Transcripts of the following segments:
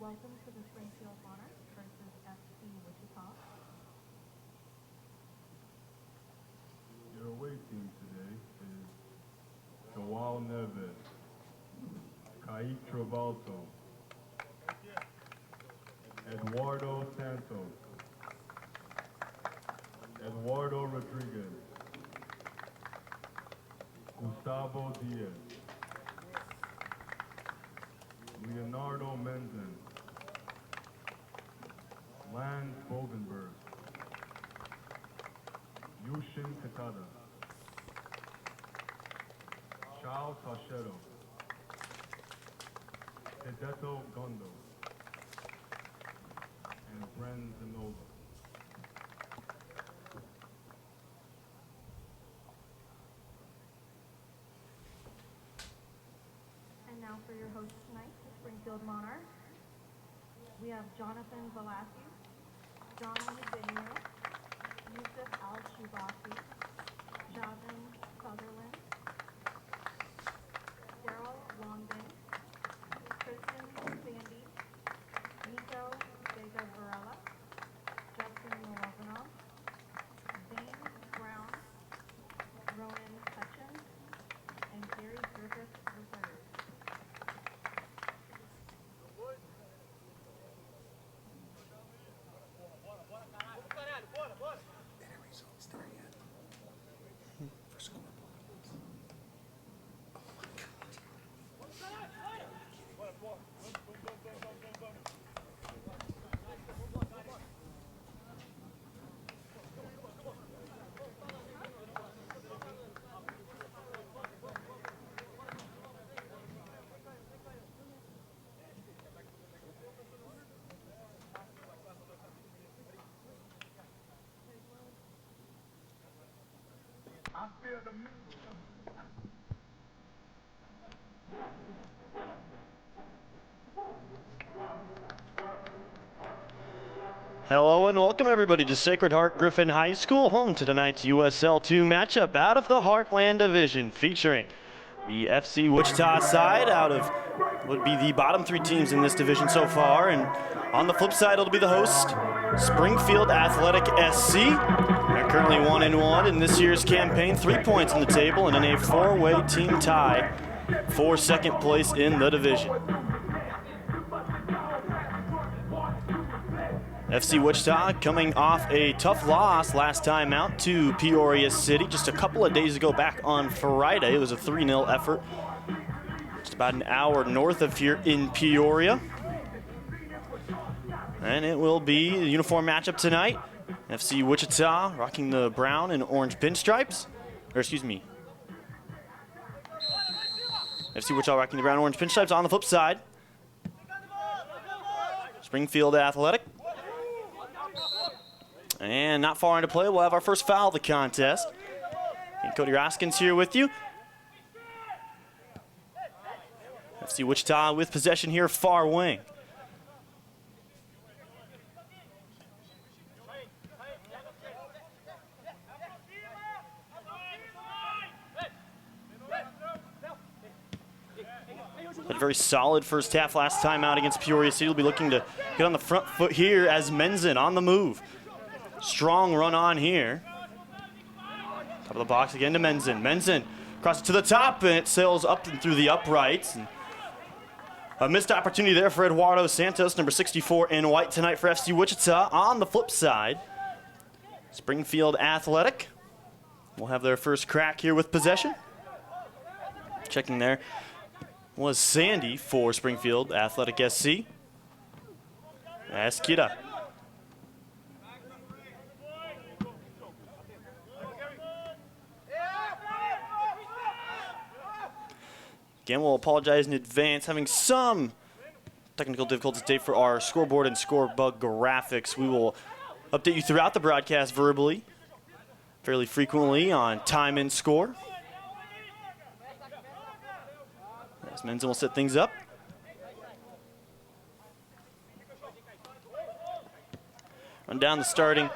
Welcome to the Springfield Monarchs versus FC Wichita. Your away team today is Joao Neves, Kaique Travolto, Eduardo Santos, Eduardo Rodriguez, Gustavo Diaz, Leonardo Menzen, Lance Bogenberg, Yushin Takada, Shao Tashero, Hideto Gondo, and Bren Zanova. And now for your hosts tonight, the Springfield Monarchs. We have Jonathan Velasquez, John Benio, Yusuf Al-Shubasi, Javin Sutherland, Daryl Longden, Kristen Sandy, Nico Vega Varela, Justin Milovanov, Zane Brown, Ronan Hutchins, and Gary Griffith III. Hello and welcome everybody to Sacred Heart Griffin High School, home to tonight's USL 2 matchup out of the Heartland Division, featuring the FC Wichita side out of would be the bottom three teams in this division so far, and on the flip side it'll be the host, Springfield Athletic SC. They're currently 1-1 in this year's campaign, 3 points on the table, and in a four-way team tie for second place in the division. FC Wichita coming off a tough loss last time out to Peoria City just a couple of days ago back on Friday. It was a 3-0 effort just about an hour north of here in Peoria. And it will be a uniform matchup tonight. FC Wichita rocking the brown and orange pinstripes. Or excuse me. FC Wichita rocking the brown and orange pinstripes. On the flip side, Springfield Athletic. And not far into play, we'll have our first foul of the contest. And Cody Roskins here with you. FC Wichita with possession here, far wing. Had a very solid first half last time out against Peoria City. Will be looking to get on the front foot here as Menzen on the move. Strong run on here. Top of the box again to Menzen. Menzen crosses to the top, and it sails up and through the uprights. And a missed opportunity there for Eduardo Santos, number 64 in white tonight for FC Wichita. On the flip side, Springfield Athletic will have their first crack here with possession. Checking there was Sandy for Springfield Athletic SC. Askita. Again, we'll apologize in advance, having some technical difficulties today for our scoreboard and scorebug graphics. We will update you throughout the broadcast verbally, fairly frequently on time and score. As Menzen will set things up. Run down the starting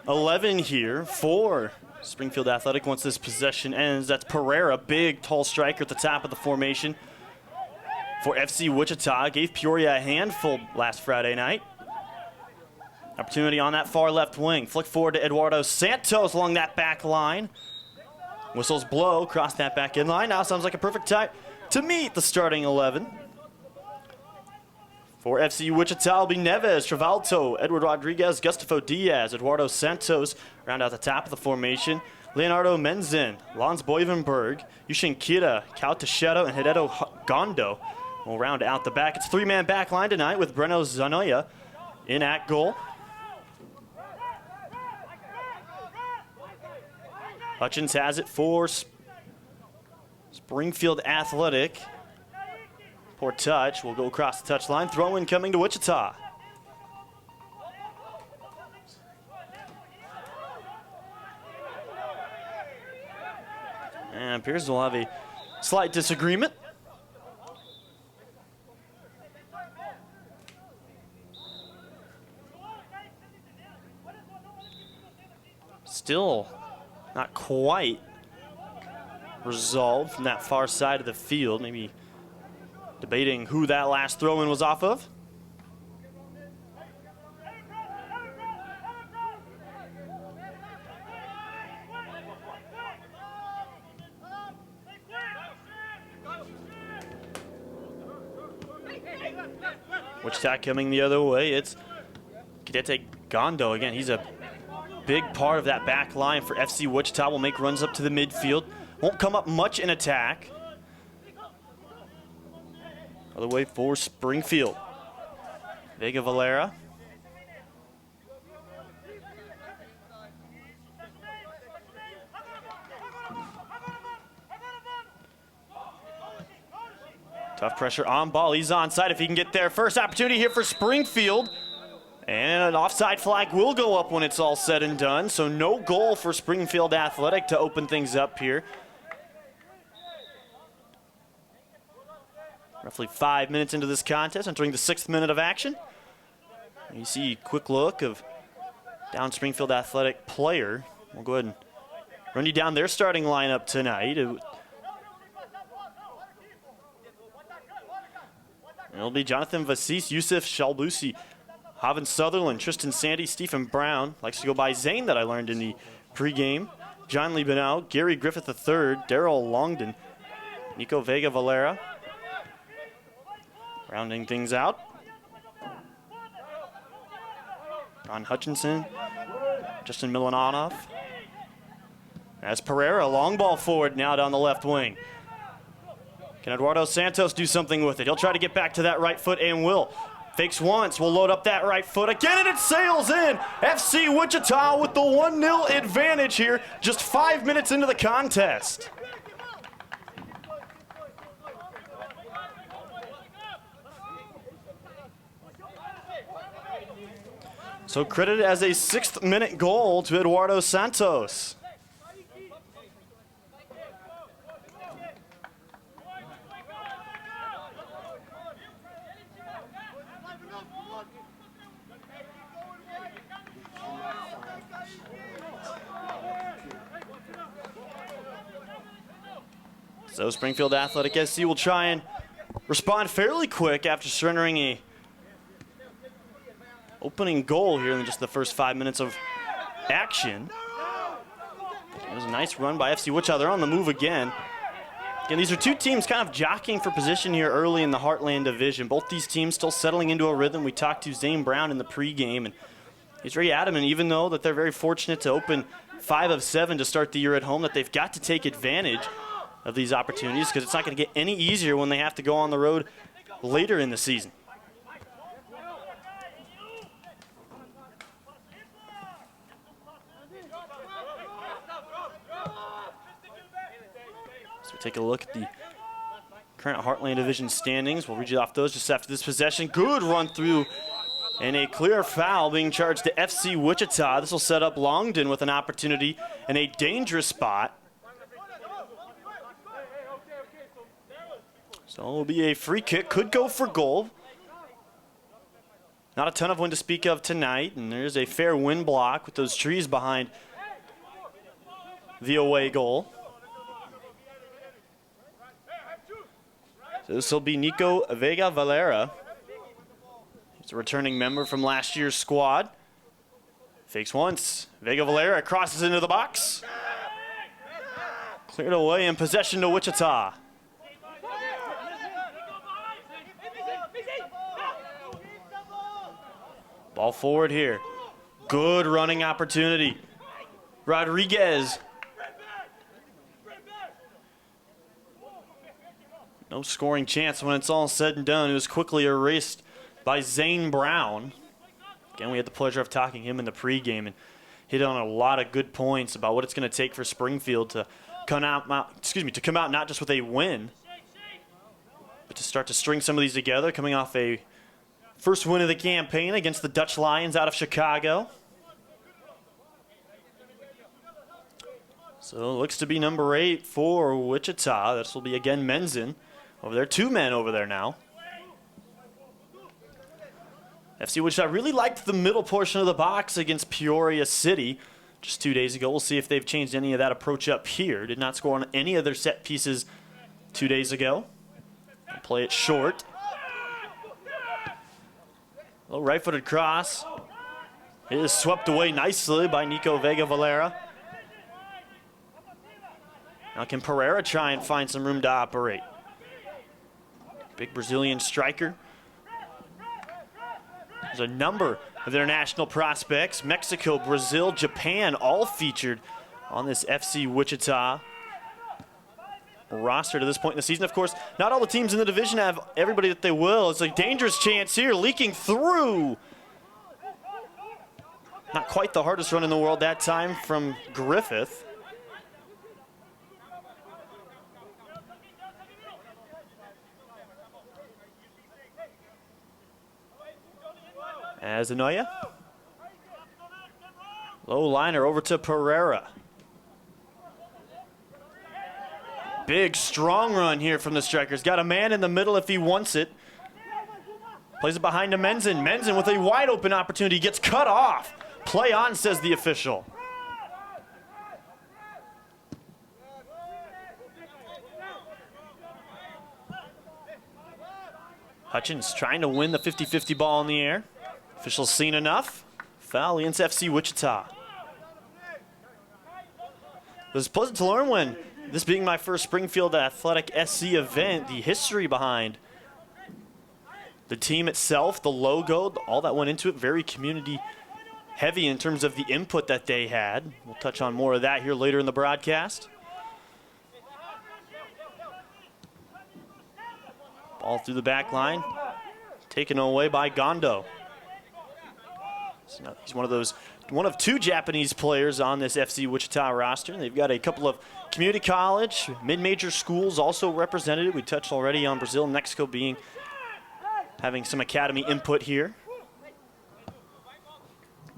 11 here for Springfield Athletic once this possession ends. That's Pereira, big, tall striker at the top of the formation. for FC Wichita. Gave Peoria a handful last Friday night. Opportunity on that far left wing. Flick forward to Eduardo Santos along that back line. Whistles blow across that back end line. Now sounds like a perfect time to meet the starting 11. For FC Wichita will be Neves, Travalto, Edward Rodriguez, Gustavo Diaz, Eduardo Santos round out the top of the formation. Leonardo Menzin, Lons Boyvenberg, Yushin Kira, Kao Teixeira, and Hideto Gondo will round out the back. It's a three-man back line tonight with Breno Zanoya in at goal. Hutchins has it for Springfield Athletic. Poor touch. Will go across the touchline. Throw in coming to Wichita. And appears we'll have a slight disagreement. Still not quite resolved from that far side of the field. Maybe debating who that last throw-in was off of. Wichita coming the other way. It's Cadete Gondo again. He's a big part of that back line for FC Wichita. Will make runs up to the midfield. Won't come up much in attack. Other way for Springfield. Vega Valera. Tough pressure on ball. He's onside if he can get there. First opportunity here for Springfield. And an offside flag will go up when it's all said and done. So no goal for Springfield Athletic to open things up here. Roughly 5 minutes into this contest, entering the 6th minute of action. You see a quick look of down Springfield Athletic player. We'll go ahead and run you down their starting lineup tonight. It'll be Jonathan Vasis, Yusuf Shalbusi, Haven Sutherland, Tristan Sandy, Stephen Brown. Likes to go by Zane that I learned in the pregame. John Lee Benau, Gary Griffith III, Daryl Longden, Nico Vega Valera. Rounding things out. Ron Hutchinson, Justin Milanov. As Pereira, long ball forward now down the left wing. Can Eduardo Santos do something with it? He'll try to get back to that right foot and will. Fakes once, will load up that right foot again, and it sails in. FC Wichita with the 1-0 advantage here, just 5 minutes into the contest. So credited as a 6th minute goal to Eduardo Santos. So Springfield Athletic SC will try and respond fairly quick after surrendering a opening goal here in just the first 5 minutes of action. It was a nice run by FC Wichita. They're on the move again. Again, these are two teams kind of jockeying for position here early in the Heartland Division. Both these teams still settling into a rhythm. We talked to Zane Brown in the pregame, and he's very adamant, even though that they're very fortunate to open 5 of 7 to start the year at home, that they've got to take advantage of these opportunities because it's not going to get any easier when they have to go on the road later in the season. So we take a look at the current Heartland Division standings. We'll read you off those just after this possession. Good run through and a clear foul being charged to FC Wichita. This will set up Longden with an opportunity in a dangerous spot. So it will be a free kick, could go for goal. Not a ton of wind to speak of tonight, and there's a fair wind block with those trees behind the away goal. So this will be Nico Vega Valera. He's a returning member from last year's squad. Fakes once. Vega Valera crosses into the box. Cleared away in possession to Wichita. Ball forward here. Good running opportunity. Rodriguez. No scoring chance when it's all said and done. It was quickly erased by Zane Brown. Again, we had the pleasure of talking to him in the pregame and hit on a lot of good points about what it's going to take for Springfield to come out not just with a win, but to start to string some of these together, coming off a first win of the campaign against the Dutch Lions out of Chicago. So it looks to be number 8 for Wichita. This will be again Menzen over there. 2 men over there now. FC Wichita really liked the middle portion of the box against Peoria City just 2 days ago. We'll see if they've changed any of that approach up here. Did not score on any of their set pieces 2 days ago. They'll play it short. A little right-footed cross. It is swept away nicely by Nico Vega Valera. Now can Pereira try and find some room to operate? Big Brazilian striker. There's a number of international prospects. Mexico, Brazil, Japan, all featured on this FC Wichita roster to this point in the season. Of course, not all the teams in the division have everybody that they will. It's a dangerous chance here, leaking through. Not quite the hardest run in the world that time from Griffith. Azanoya. Low liner over to Pereira. Big, strong run here from the strikers. Got a man in the middle if he wants it. Plays it behind to Menzen. Menzen with a wide open opportunity. Gets cut off. Play on, says the official. Hutchins trying to win the 50-50 ball in the air. Officials seen enough. Foul against FC Wichita. It was pleasant to learn when, this being my first Springfield Athletic SC event, the history behind the team itself, the logo, all that went into it, very community heavy in terms of the input that they had. We'll touch on more of that here later in the broadcast. Ball through the back line, taken away by Gondo. So he's one of 2 Japanese players on this FC Wichita roster. They've got a couple of community college, mid-major schools also represented. We touched already on Brazil and Mexico having some academy input here.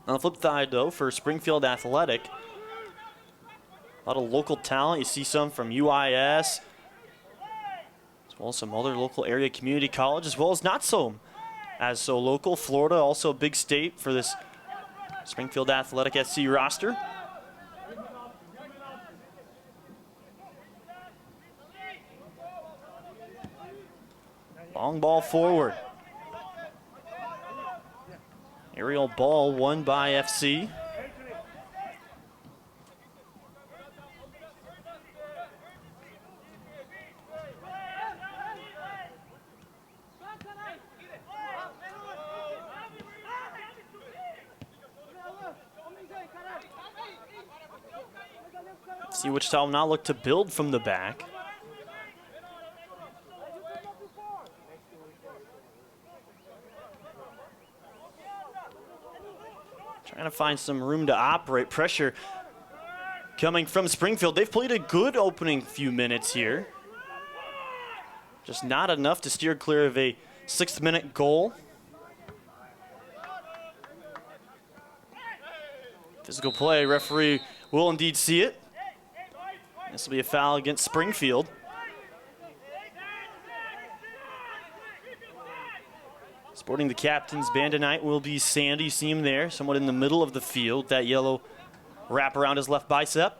On the flip side, though, for Springfield Athletic, a lot of local talent. You see some from UIS, as well as some other local area community college, as well as not so local. Florida, also a big state for this Springfield Athletic SC roster. Long ball forward. Aerial ball won by FC. FC Wichita will now look to build from the back. Trying to find some room to operate. Pressure coming from Springfield. They've played a good opening few minutes here. Just not enough to steer clear of a 6th-minute goal. Physical play. Referee will indeed see it. This will be a foul against Springfield. Sporting the captain's band tonight will be Sandy. You see him there, somewhat in the middle of the field. That yellow wrap around his left bicep.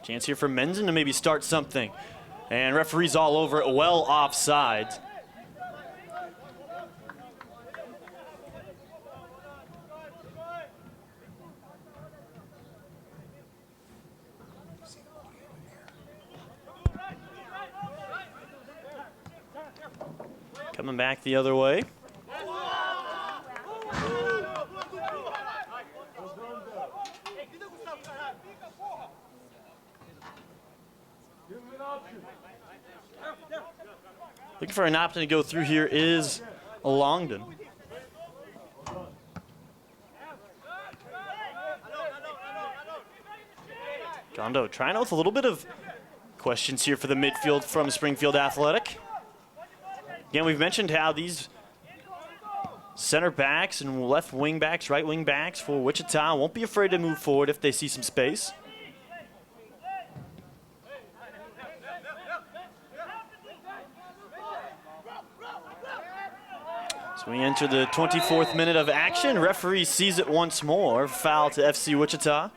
Chance here for Menzen to maybe start something. And referees all over it, well offside. Coming back the other way. Looking for an option to go through here is Longden. Gondo trying out with a little bit of questions here for the midfield from Springfield Athletic. Again, we've mentioned how these center backs and left wing backs, right wing backs for Wichita won't be afraid to move forward if they see some space. So we enter the 24th minute of action. Referee sees it once more. Foul to FC Wichita.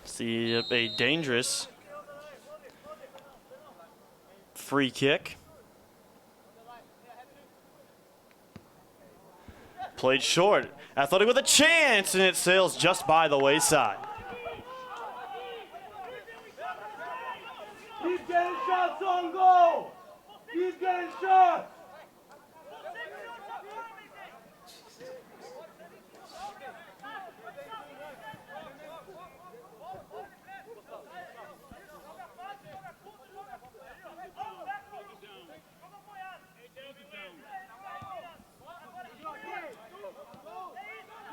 See a dangerous free kick. Played short. Athletic with a chance, and it sails just by the wayside. Keep getting shots on goal! Keep getting shots!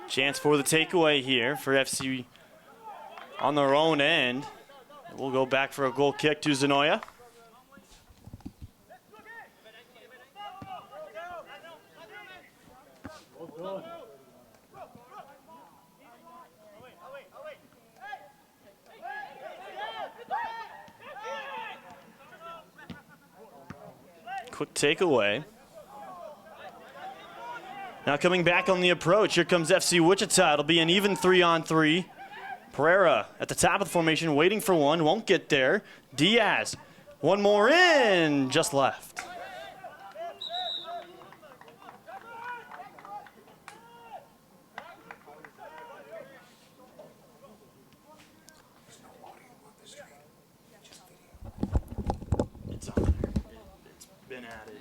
Chance for the takeaway here for FC on their own end. We'll go back for a goal kick to Zanoya. Quick takeaway. Now coming back on the approach, here comes FC Wichita. It'll be an even 3-on-3. Pereira at the top of the formation, waiting for one, won't get there. Diaz, one more in, just left. It's on there. It's been added.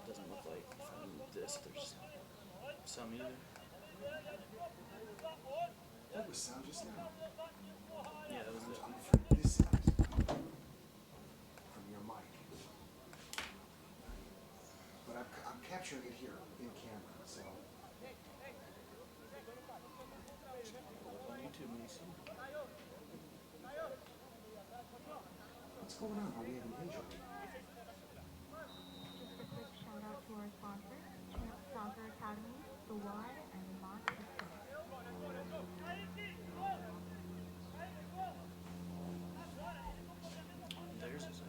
Doesn't look like if I move this, there's some either. That was sound just now. Yeah, that was it. From this side. From your mic. But I'm capturing it here in camera, so. What's going on? Are we having an injury? Just a quick shout out to our sponsors, Champ Soccer Academy, The Y, and Mont Theirs is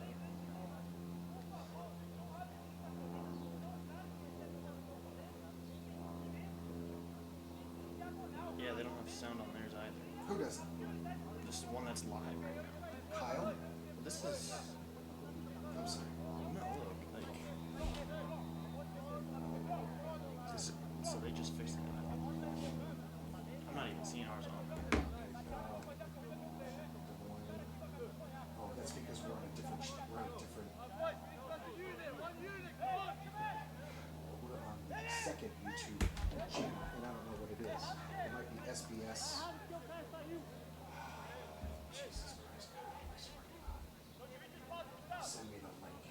yeah, they don't have sound on theirs either. Who doesn't? Just one that's live right now. Kyle? This is I'm sorry. no look like. So they just fixed it. I'm not even seeing ours on. Oh, that's because we're on a different. We're on a different. We're on the second YouTube channel, and I don't know what it is. It might be SBS. Jesus Christ! I swear to God. Send me the link.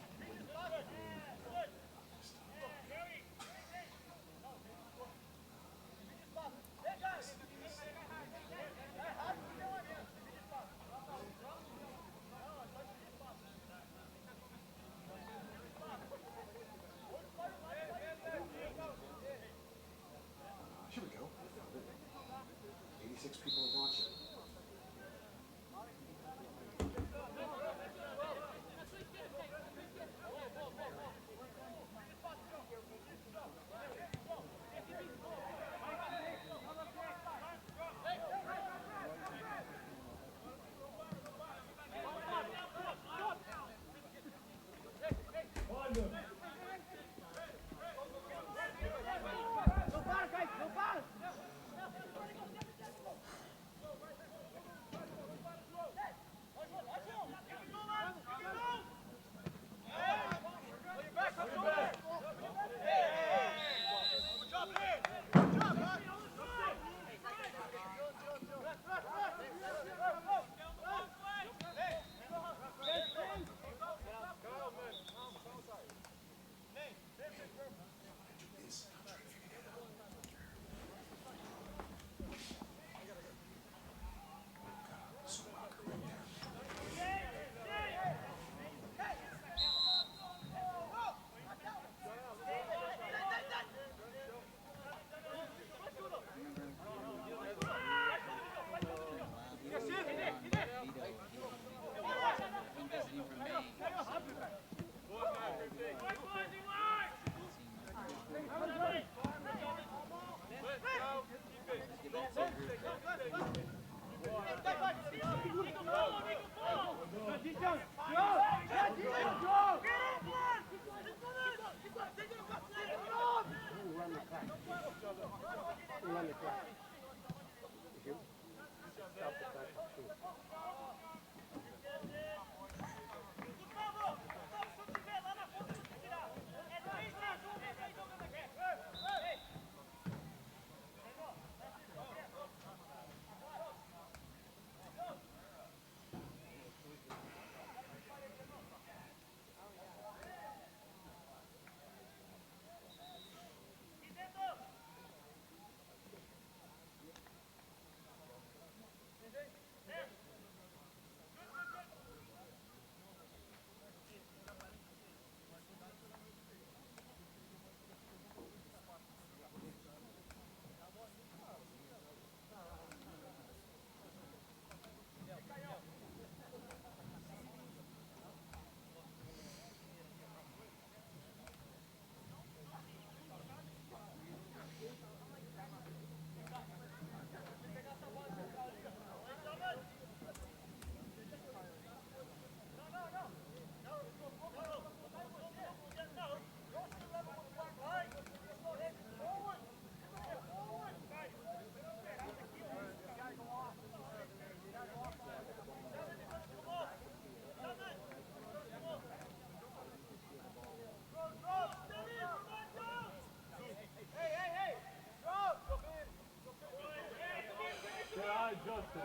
Justin.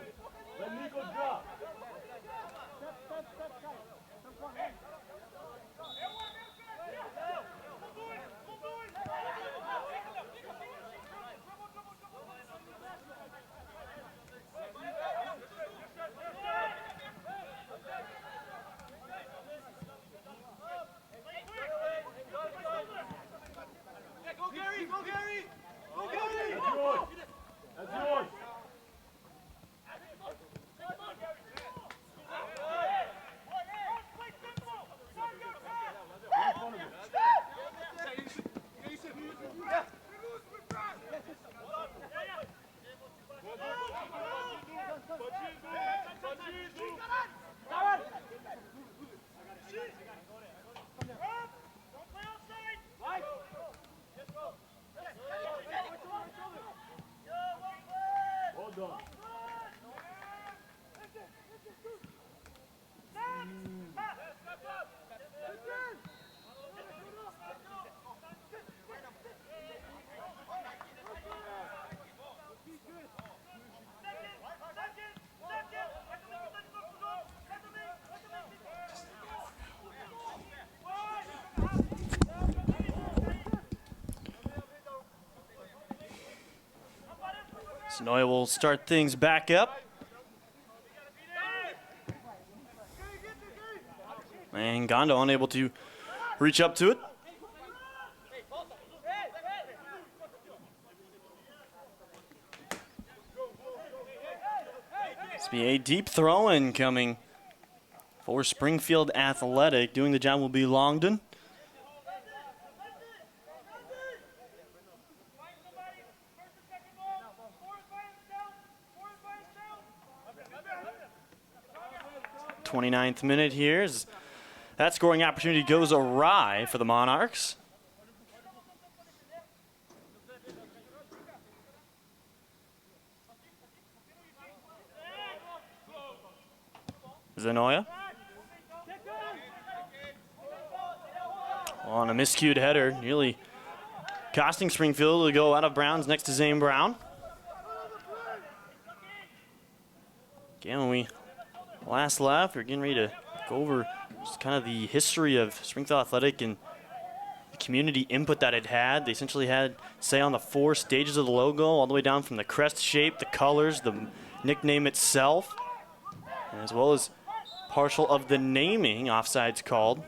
Let Nico drop. Go Gary! Go Gary! Go Gary! That's yours. That's yours. Well done. Sonoya will start things back up. And Gondo unable to reach up to it. This be a deep throw-in coming for Springfield Athletic. Doing the job will be Longden. .29th minute here as that scoring opportunity goes awry for the Monarchs. Zanoya on a miscued header, nearly costing Springfield to go out of bounds next to Zane Brown. Again, when we last left, we're getting ready to go over just kind of the history of Springfield Athletic and the community input that it had. They essentially had say on the 4 stages of the logo, all the way down from the crest shape, the colors, the nickname itself, as well as partial of the naming, offsides called.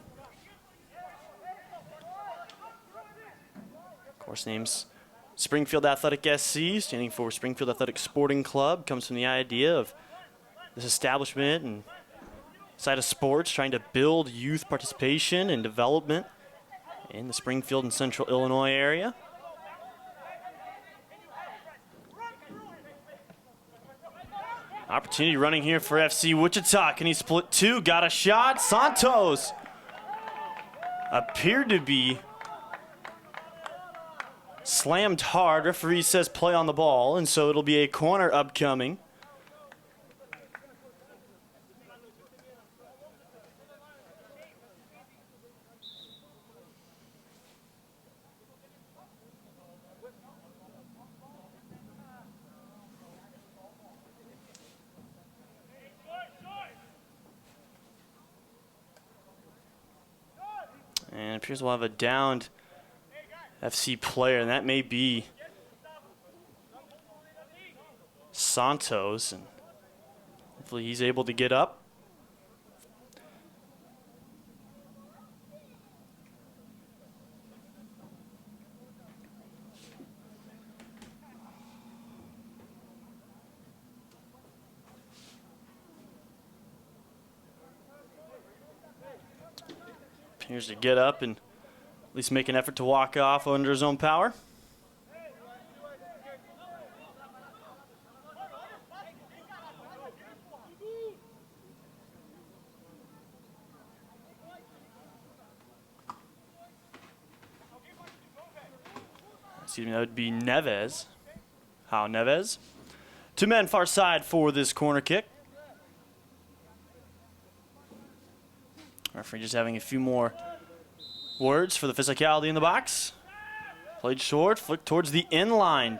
Of course, names Springfield Athletic SC, standing for Springfield Athletic Sporting Club, comes from the idea of this establishment and side of sports trying to build youth participation and development in the Springfield and Central Illinois area. Opportunity running here for FC Wichita. Can he split 2? Got a shot. Santos appeared to be slammed hard. Referee says play on the ball, and so it'll be a corner upcoming. And it appears we'll have a downed FC player, and that may be Santos, and hopefully he's able to get up. Appears to get up and at least make an effort to walk off under his own power. Excuse me, that would be Neves. How Neves. 2 men far side for this corner kick. Referee just having a few more words for the physicality in the box. Played short, flicked towards the end line.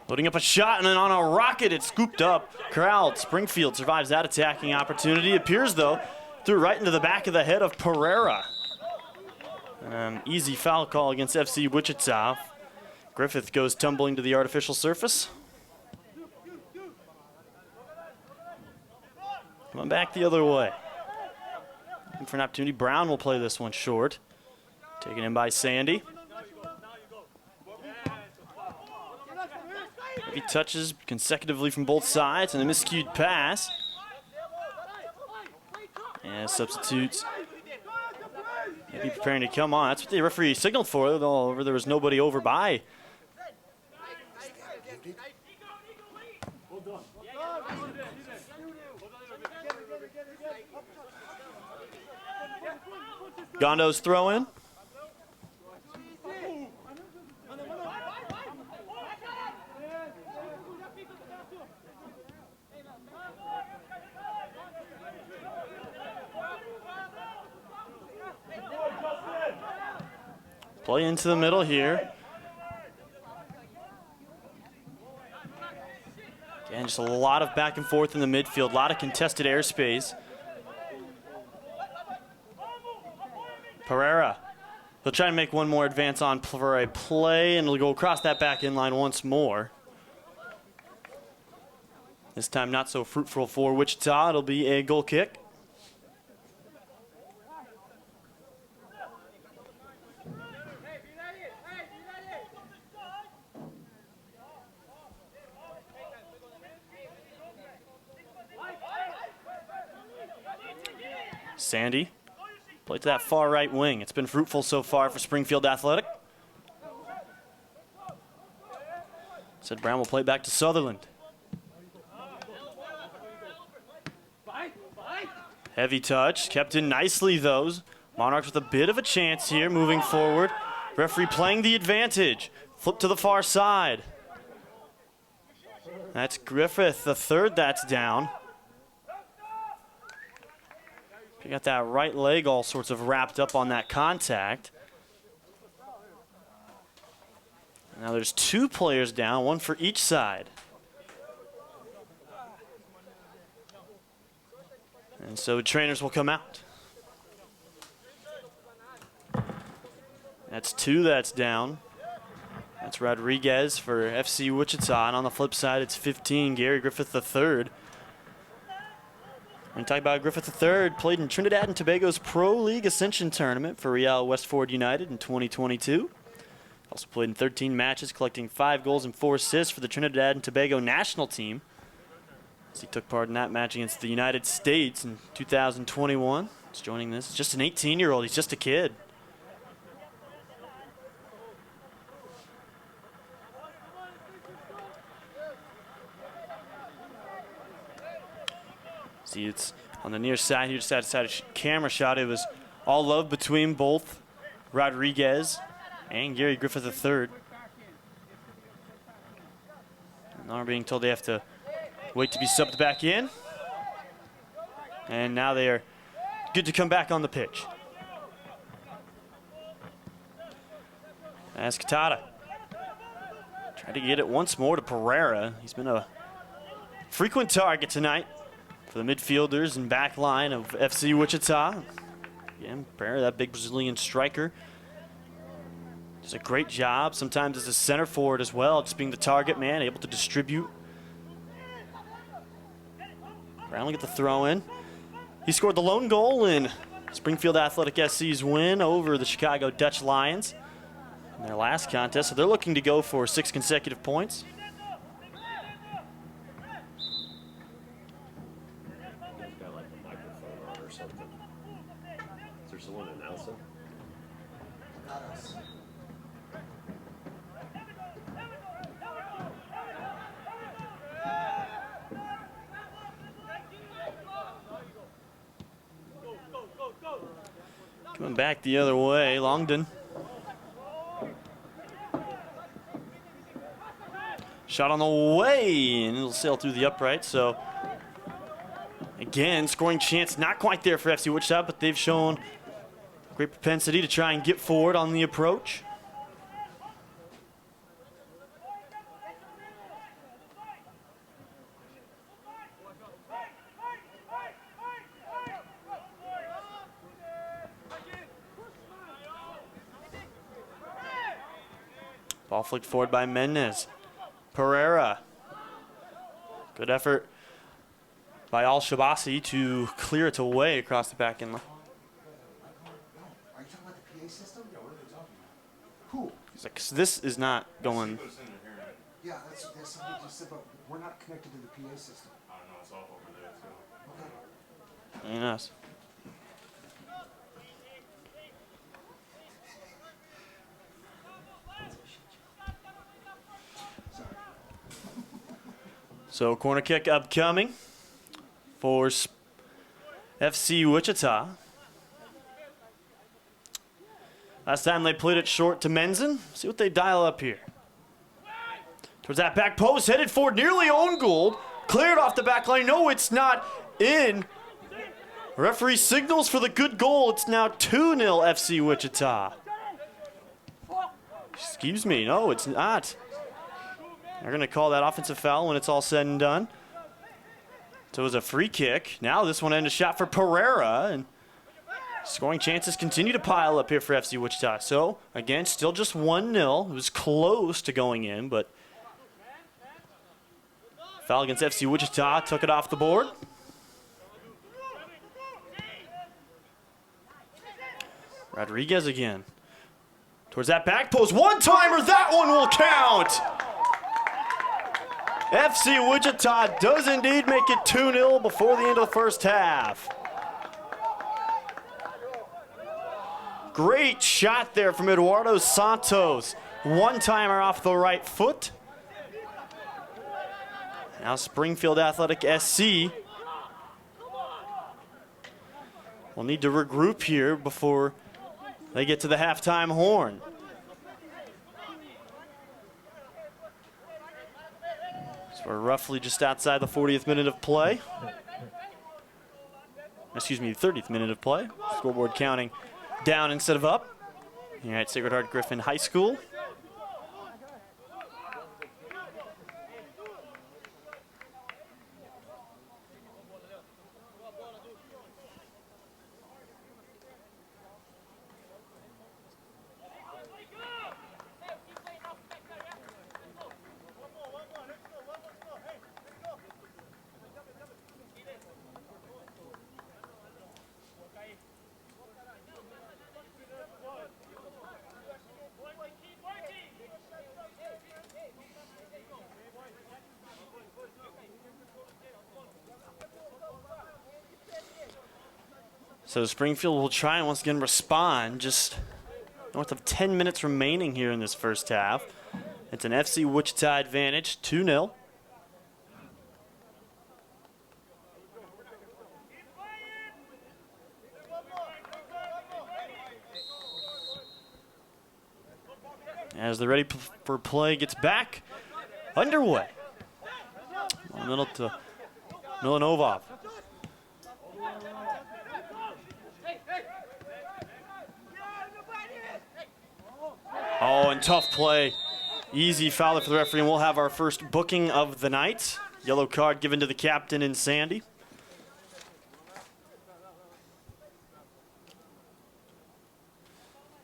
Loading up a shot, and then on a rocket, it's scooped up. Corralled. Springfield survives that attacking opportunity. Appears, though, threw right into the back of the head of Pereira. Easy foul call against FC Wichita. Griffith goes tumbling to the artificial surface. Coming back the other way. Looking for an opportunity. Brown will play this one short. Taken in by Sandy. He touches consecutively from both sides, and a miscued pass. And substitutes. Maybe preparing to come on. That's what the referee signaled for, though there was nobody over by. Gondo's throw in. Play into the middle here. Again, just a lot of back and forth in the midfield, a lot of contested airspace. Pereira. He'll try and make one more advance on for a play, and he'll go across that back in line once more. This time not so fruitful for Wichita. It'll be a goal kick. Sandy. Play to that far right wing. It's been fruitful so far for Springfield Athletic. Said Brown will play back to Sutherland. Heavy touch, kept in nicely though. Monarchs with a bit of a chance here, moving forward. Referee playing the advantage. Flip to the far side. That's Griffith, the third that's down. You got that right leg all sorts of wrapped up on that contact. Now there's 2 players down, 1 for each side. And so trainers will come out. That's 2 that's down. That's Rodriguez for FC Wichita. And on the flip side, it's 15, Gary Griffith III. When you talk about Griffith III, played in Trinidad and Tobago's Pro League Ascension Tournament for Real Westford United in 2022. Also played in 13 matches, collecting 5 goals and 4 assists for the Trinidad and Tobago national team. As he took part in that match against the United States in 2021. He's joining this. He's just an 18-year-old. He's just a kid. See, it's on the near side. He just had a camera shot. It was all love between both Rodriguez and Gary Griffith III. Now we're being told they have to wait to be subbed back in. And now they are good to come back on the pitch. As Katada tried to get it once more to Pereira. He's been a frequent target tonight for the midfielders and back line of FC Wichita. Again, Pereira, that big Brazilian striker, does a great job, sometimes as a center forward as well, just being the target man, able to distribute. Brown will get the throw in. He scored the lone goal in Springfield Athletic SC's win over the Chicago Dutch Lions in their last contest, so they're looking to go for 6 consecutive points. Got like a microphone on or something. Is there someone announcing? Not us. Coming back the other way, Longden. Shot on the way, and it'll sail through the upright. So, again, scoring chance not quite there for FC Wichita, but they've shown great propensity to try and get forward on the approach. Ball flicked forward by Mendez. Pereira. Good effort by Al-Shabasi to clear it away across the back end line. Are you talking about the PA system? Yeah, what are they talking about? Who? He's like, this is not going. Yeah, that's something you said, but we're not connected to the PA system. I don't know, it's off over there too. Okay. Ain't us. So corner kick upcoming for FC Wichita. Last time they played it short to Menzin. See what they dial up here. Towards that back post, headed forward, nearly own goal. Cleared off the back line. No, it's not in. Referee signals for the good goal. It's now 2-0 FC Wichita. Excuse me, no, it's not. They're going to call that offensive foul when it's all said and done. So it was a free kick. Now this one ended a shot for Pereira, and scoring chances continue to pile up here for FC Wichita. So, again, still just 1-0. It was close to going in, but foul against FC Wichita took it off the board. Rodriguez again. Towards that back post. One-timer, that one will count! FC Wichita does indeed make it 2-0 before the end of the first half. Great shot there from Eduardo Santos. One-timer off the right foot. Now Springfield Athletic SC will need to regroup here before they get to the halftime horn. So we're roughly just outside the 40th minute of play. Excuse me, the 30th minute of play. Scoreboard counting down instead of up here at Sacred Heart Griffin High School. So Springfield will try and once again respond. Just north of 10 minutes remaining here in this first half. It's an FC Wichita advantage, 2-0. as the ready for play gets back underway. Middle to Milanovov. Oh, and tough play. Easy foul for the referee, and we'll have our first booking of the night. Yellow card given to the captain in Sandy.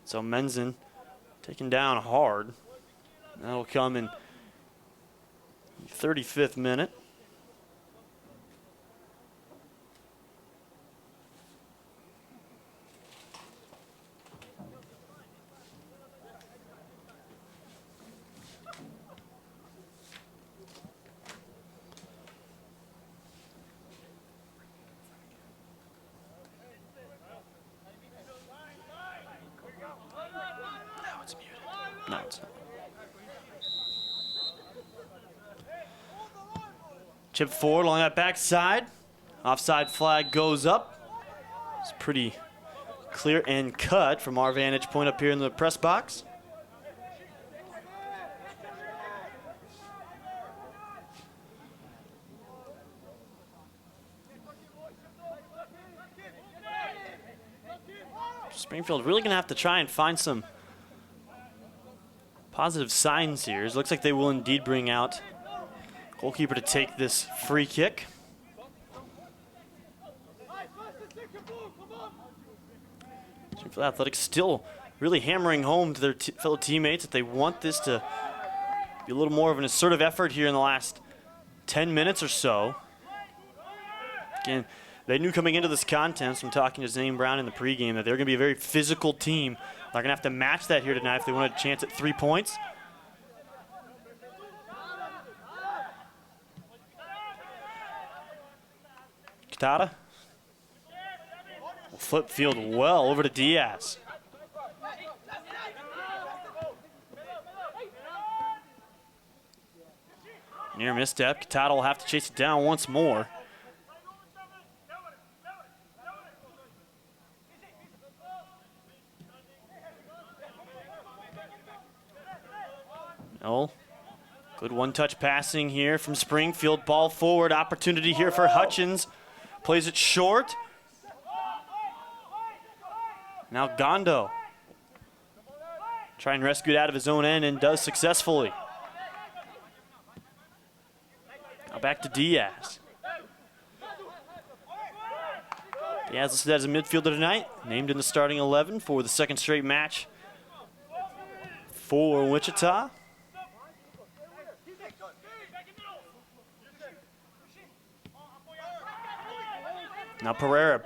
So Menzin taken down hard. That'll come in the 35th minute. No, it's not. Chip forward along that backside. Offside flag goes up. It's pretty clear and cut from our vantage point up here in the press box. Springfield really going to have to try and find some positive signs here. It looks like they will indeed bring out goalkeeper to take this free kick. Springfield Athletics still really hammering home to their fellow teammates that they want this to be a little more of an assertive effort here in the last 10 minutes or so. Again, they knew coming into this contest from talking to Zane Brown in the pregame that they're going to be a very physical team. They're going to have to match that here tonight if they want a chance at 3 points. Kitata will flip field well over to Diaz. Near misstep. Kitata will have to chase it down once more. No. Good one-touch passing here from Springfield. Ball forward. Opportunity here for Hutchins. Plays it short. Now Gondo. Try and rescue it out of his own end and does successfully. Now back to Diaz. Diaz listed as a midfielder tonight. Named in the starting 11 for the second straight match for Wichita. Now Pereira,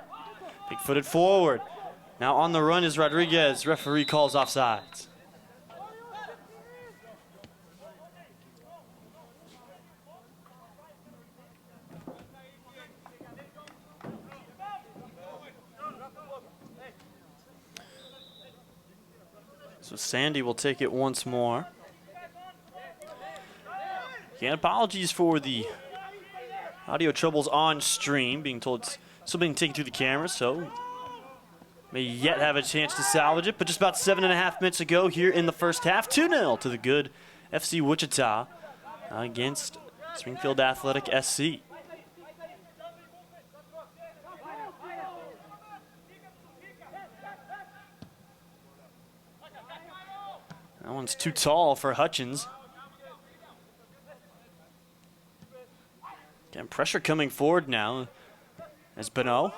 big-footed forward. Now on the run is Rodriguez. Referee calls offsides. So Sandy will take it once more. Again, apologies for the audio troubles on stream, being told it's still being taken through the camera, so may yet have a chance to salvage it. But just about 7.5 minutes ago here in the first half, 2-0 to the good FC Wichita against Springfield Athletic SC. That one's too tall for Hutchins. Again, pressure coming forward now as Bonneau.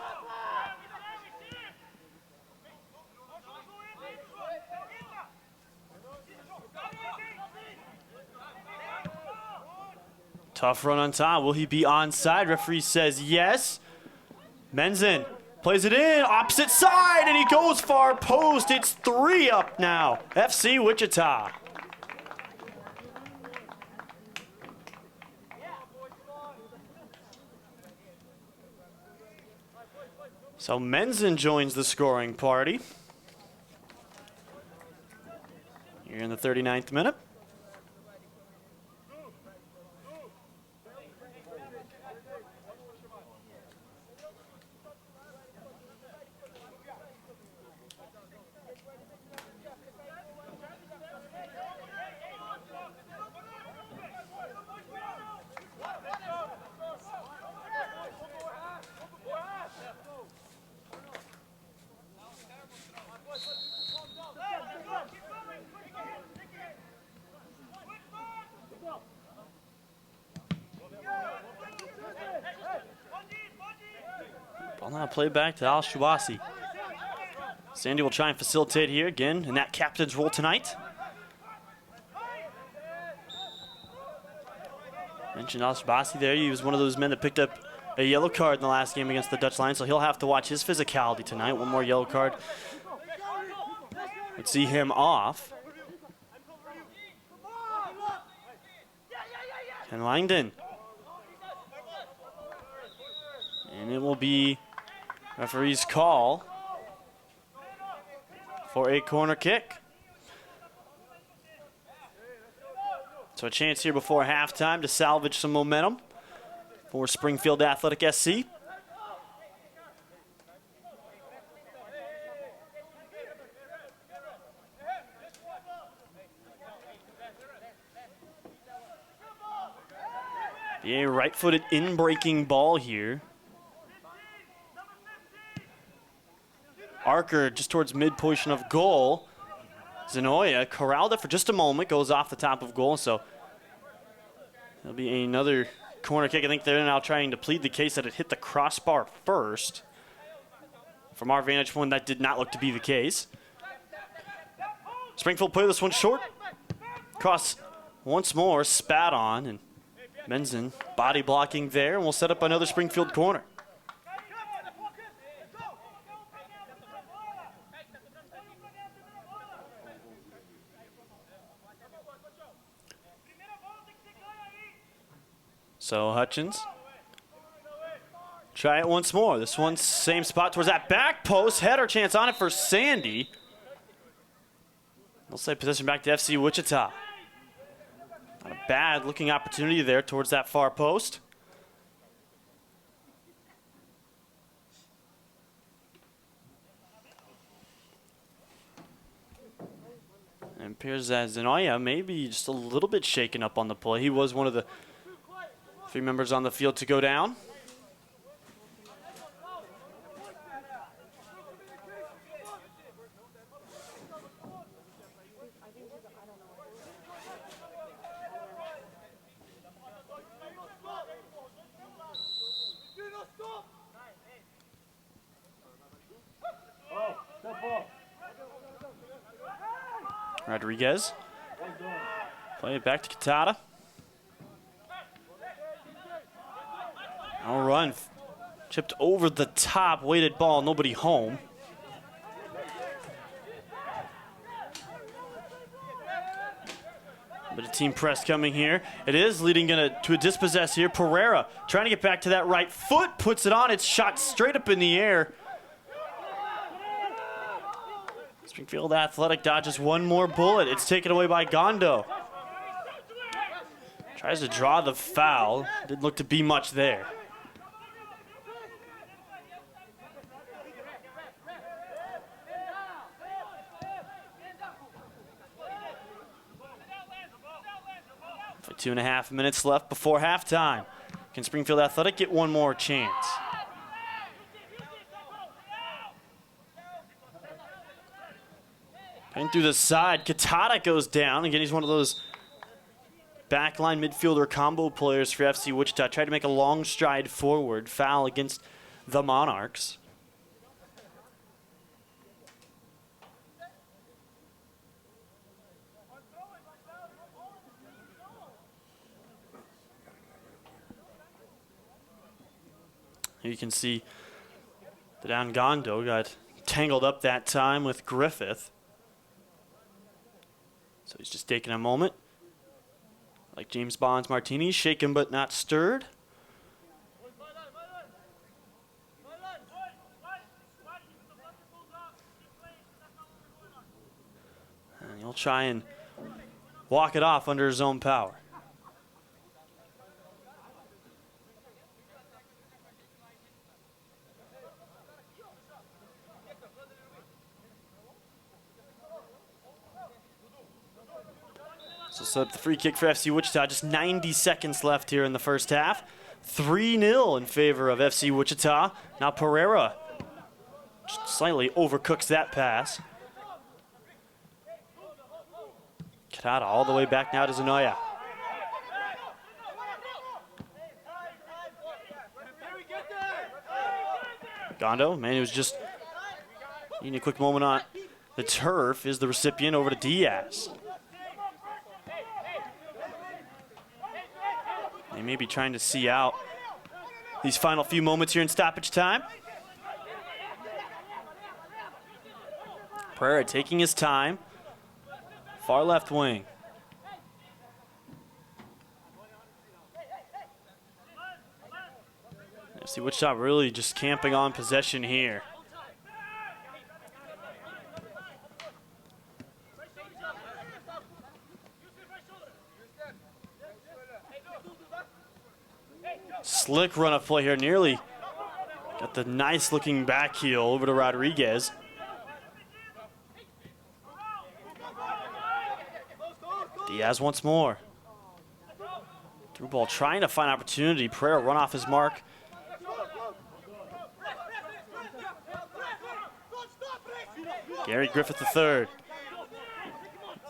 Tough run on top. Will he be onside? Referee says yes. Menzin plays it in, opposite side, and he goes far post. It's 3 up now. FC Wichita. So Menzin joins the scoring party here in the 39th minute. Ball now play back to Al-Shawasi. Sandy will try and facilitate here again in that captain's role tonight. Mentioned Al-Shawasi there. He was one of those men that picked up a yellow card in the last game against the Dutch Lions, so he'll have to watch his physicality tonight. One more yellow card would see him off. Ken Langdon. And it will be referee's call for a corner kick. So a chance here before halftime to salvage some momentum for Springfield Athletic SC. A right-footed in-breaking ball here. Archer just towards mid-position of goal. Zenoya corralled it for just a moment, goes off the top of goal, so there'll be another corner kick. I think they're now trying to plead the case that it hit the crossbar first. From our vantage point, that did not look to be the case. Springfield play this one short. Cross once more, spat on, and Menzen body blocking there, and we'll set up another Springfield corner. So Hutchins, try it once more. This one's same spot towards that back post. Header chance on it for Sandy. We'll say possession back to FC Wichita. Not a bad looking opportunity there towards that far post. And it appears that Zenoya maybe just a little bit shaken up on the play. He was one of the 3 members on the field to go down. Rodriguez. Play it back to Katada. All run. Chipped over the top. Weighted ball. Nobody home. But a team press coming here. It is leading to a dispossess here. Pereira trying to get back to that right foot. Puts it on. It's shot straight up in the air. Springfield Athletic dodges one more bullet. It's taken away by Gondo. Tries to draw the foul. Didn't look to be much there. For 2.5 minutes left before halftime. Can Springfield Athletic get one more chance? And through the side, Katada goes down. Again, he's one of those backline midfielder combo players for FC Wichita. Tried to make a long stride forward. Foul against the Monarchs. Here you can see the down Gondo got tangled up that time with Griffith. So he's just taking a moment. Like James Bond's martini, shaken but not stirred. And he'll try and walk it off under his own power. So set up the free kick for FC Wichita. Just 90 seconds left here in the first half. 3-0 in favor of FC Wichita. Now Pereira just slightly overcooks that pass. Katada all the way back now to Zenoya. Gondo, man, he was just needing a quick moment on the turf, is the recipient over to Diaz. They may be trying to see out these final few moments here in stoppage time. Pereira taking his time. Far left wing. FC Wichita really just camping on possession here. Slick run of play here, nearly got the nice looking back heel over to Rodriguez. Diaz once more. Through ball trying to find opportunity. Pereira run off his mark. Gary Griffith III.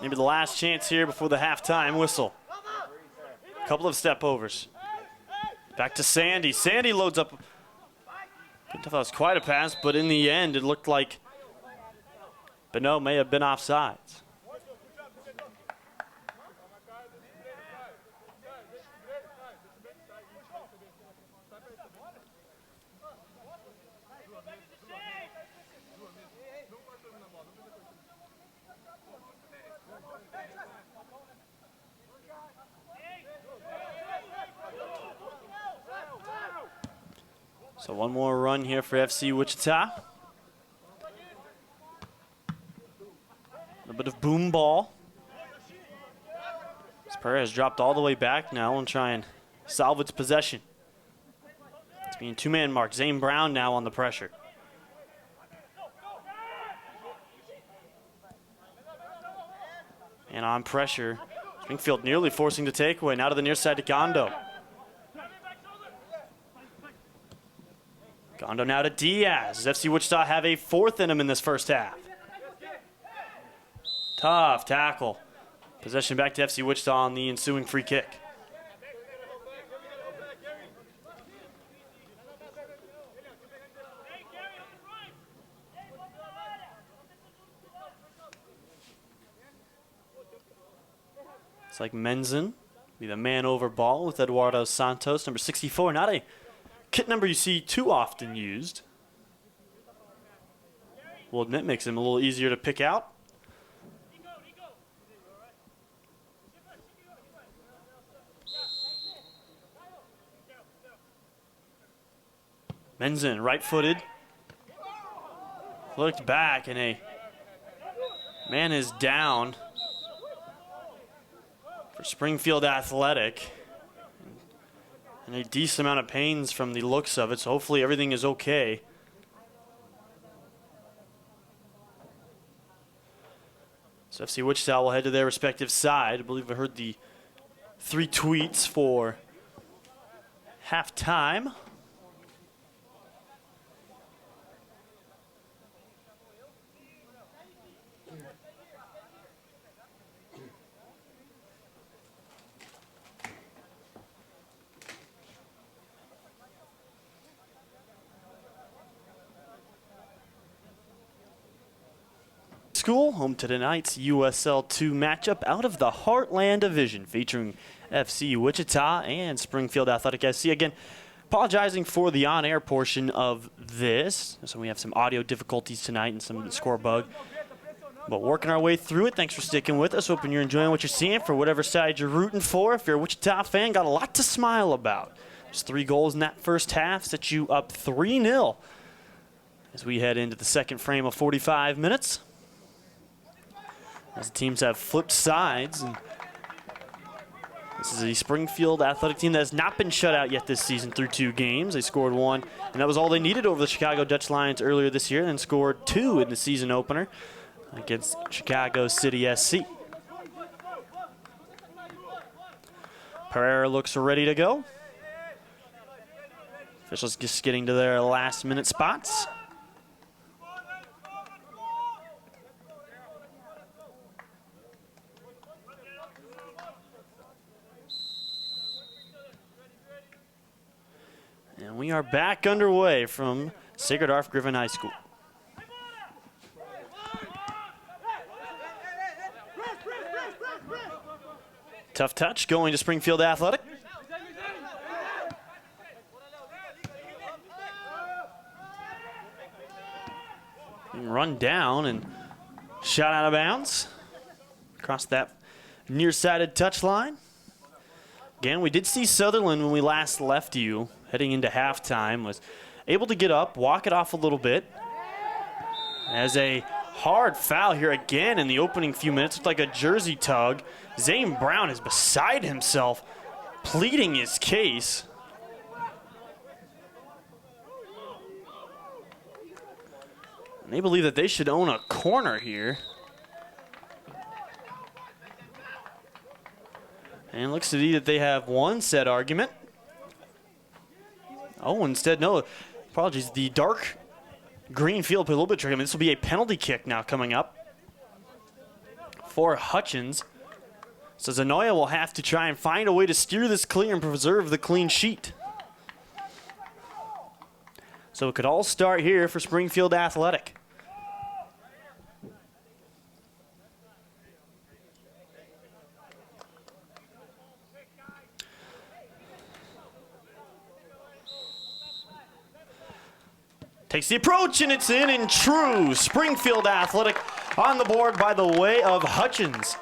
Maybe the last chance here before the halftime whistle. A couple of step overs. Back to Sandy. Sandy loads up. I thought that was quite a pass, but in the end, it looked like Beno may have been offsides. So one more run here for FC Wichita. A bit of boom ball. Pereira has dropped all the way back now and try and salvage possession. It's being two-man mark. Zane Brown now on the pressure. And on pressure, Springfield nearly forcing the takeaway. Now to the near side to Gondo. Gondo now to Diaz. Does FC Wichita have a fourth in him in this first half? Tough tackle. Possession back to FC Wichita on the ensuing free kick. It's like Menzin be the man over ball with Eduardo Santos, number 64. Not a kit number you see too often used. We'll admit, makes him a little easier to pick out. Menzin, right-footed. Looked back, and a man is down for Springfield Athletic. And a decent amount of pains from the looks of it, so hopefully everything is okay. So FC Wichita will head to their respective side. I believe I heard the 3 tweets for halftime. School, home to tonight's USL 2 matchup out of the Heartland Division, featuring FC Wichita and Springfield Athletic SC. Again, apologizing for the on-air portion of this. So we have some audio difficulties tonight and some score bug. But working our way through it. Thanks for sticking with us. Hoping you're enjoying what you're seeing for whatever side you're rooting for. If you're a Wichita fan, got a lot to smile about. Just 3 goals in that first half, set you up 3-0 as we head into the second frame of 45 minutes. As the teams have flipped sides. And this is a Springfield Athletic team that has not been shut out yet this season through 2 games. They scored 1, and that was all they needed over the Chicago Dutch Lions earlier this year, and then scored 2 in the season opener against Chicago City SC. Pereira looks ready to go. Officials just getting to their last-minute spots. And we are back underway from Sacred Heart Griffin High School. Tough touch going to Springfield Athletic. Run down and shot out of bounds. Across that near-sided touchline. Again, we did see Sutherland when we last left you, heading into halftime, was able to get up, walk it off a little bit. As a hard foul here again in the opening few minutes, looked like a jersey tug. Zane Brown is beside himself, pleading his case. And they believe that they should own a corner here. And it looks to be that they have one set argument. Oh, instead, no. Apologies. The dark green field put a little bit tricky. I mean, this will be a penalty kick now coming up for Hutchins. So Zanoya will have to try and find a way to steer this clear and preserve the clean sheet. So it could all start here for Springfield Athletic. Takes the approach, and it's in and true. Springfield Athletic on the board by the way of Hutchins.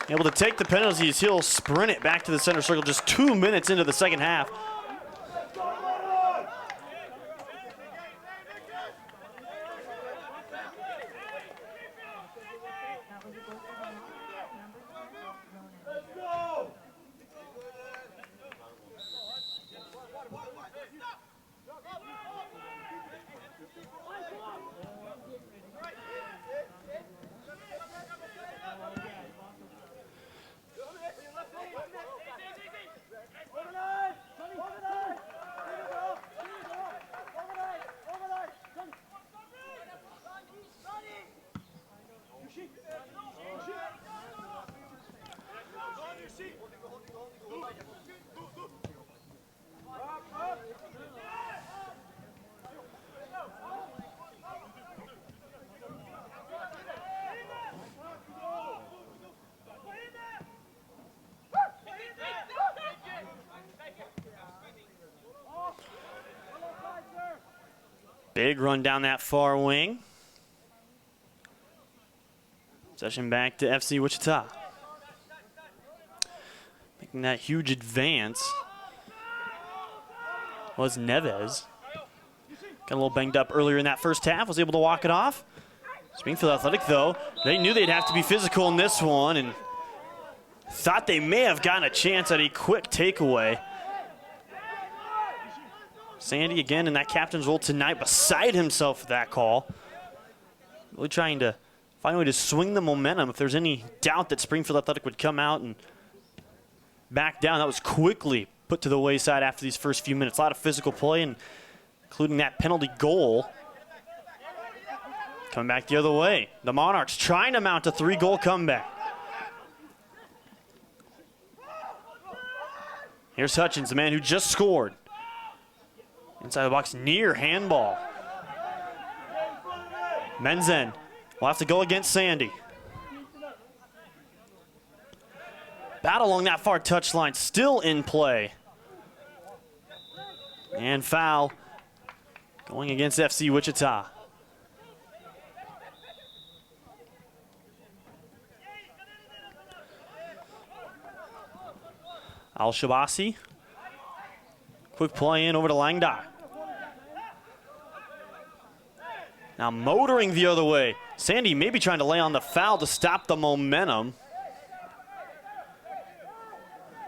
Able to take the penalties. He'll sprint it back to the center circle just 2 minutes into the second half. Big run down that far wing. Possession back to FC Wichita. Making that huge advance was Neves. Got a little banged up earlier in that first half, was able to walk it off. Springfield Athletic, though, they knew they'd have to be physical in this one and thought they may have gotten a chance at a quick takeaway. Sandy again in that captain's role tonight, beside himself for that call. Really trying to find a way to swing the momentum. If there's any doubt that Springfield Athletic would come out and back down, that was quickly put to the wayside after these first few minutes. A lot of physical play, and including that penalty goal. Coming back the other way. The Monarchs trying to mount a 3-goal comeback. Here's Hutchins, the man who just scored. Inside the box, near handball. Menzen will have to go against Sandy. Battle along that far touchline, still in play. And foul going against FC Wichita. Al-Shabasi. Quick play in over to Langdar. Now motoring the other way. Sandy maybe trying to lay on the foul to stop the momentum.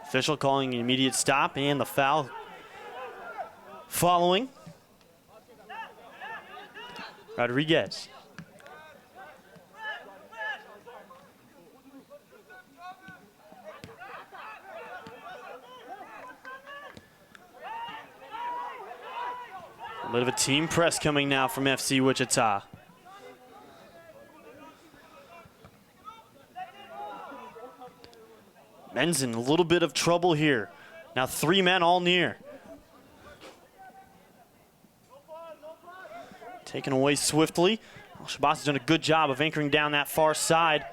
Official calling an immediate stop, and the foul following. Rodriguez. A bit of a team press coming now from FC Wichita. Men's in a little bit of trouble here. Now 3 men all near. taken away swiftly. Shabazz has done a good job of anchoring down that far side.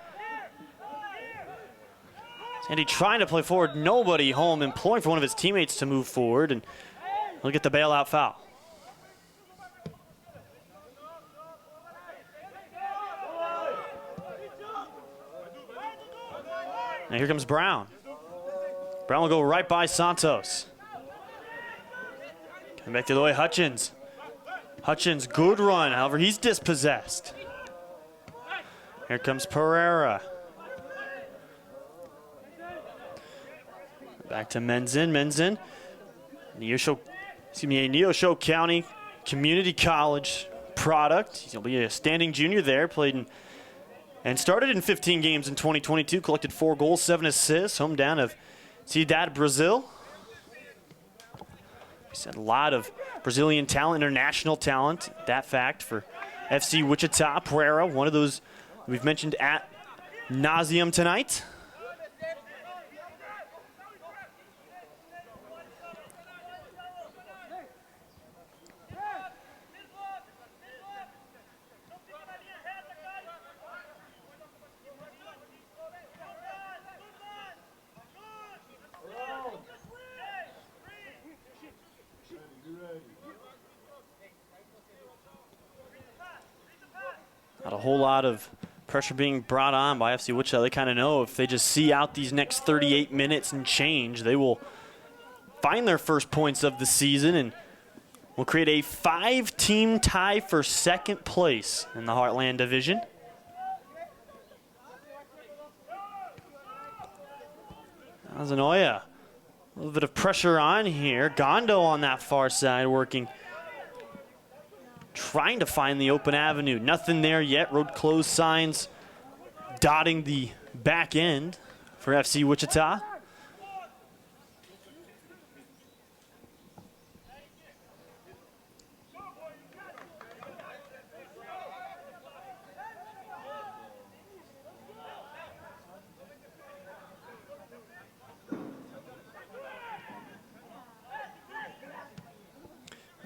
Sandy trying to play forward, nobody home, imploring for one of his teammates to move forward, and he'll get the bailout foul. Now here comes Brown. Brown will go right by Santos. Coming back the other way, Hutchins. Hutchins, good run, however, he's dispossessed. Here comes Pereira. Back to Menzin. Menzin, Neosho County Community College product. He'll be a standing junior there, played in and started in 15 games in 2022, collected 4 goals, 7 assists, hometown of Cidade, Brazil. He's had a lot of Brazilian talent, international talent. That fact for FC Wichita. Pereira, one of those we've mentioned at nauseum tonight. Not a whole lot of pressure being brought on by FC Wichita. They kind of know if they just see out these next 38 minutes and change, they will find their first points of the season and will create a 5-team tie for second place in the Heartland Division. Azanoya, a little bit of pressure on here. Gondo on that far side working. Trying to find the open avenue. Nothing there yet. Road closed signs dotting the back end for FC Wichita.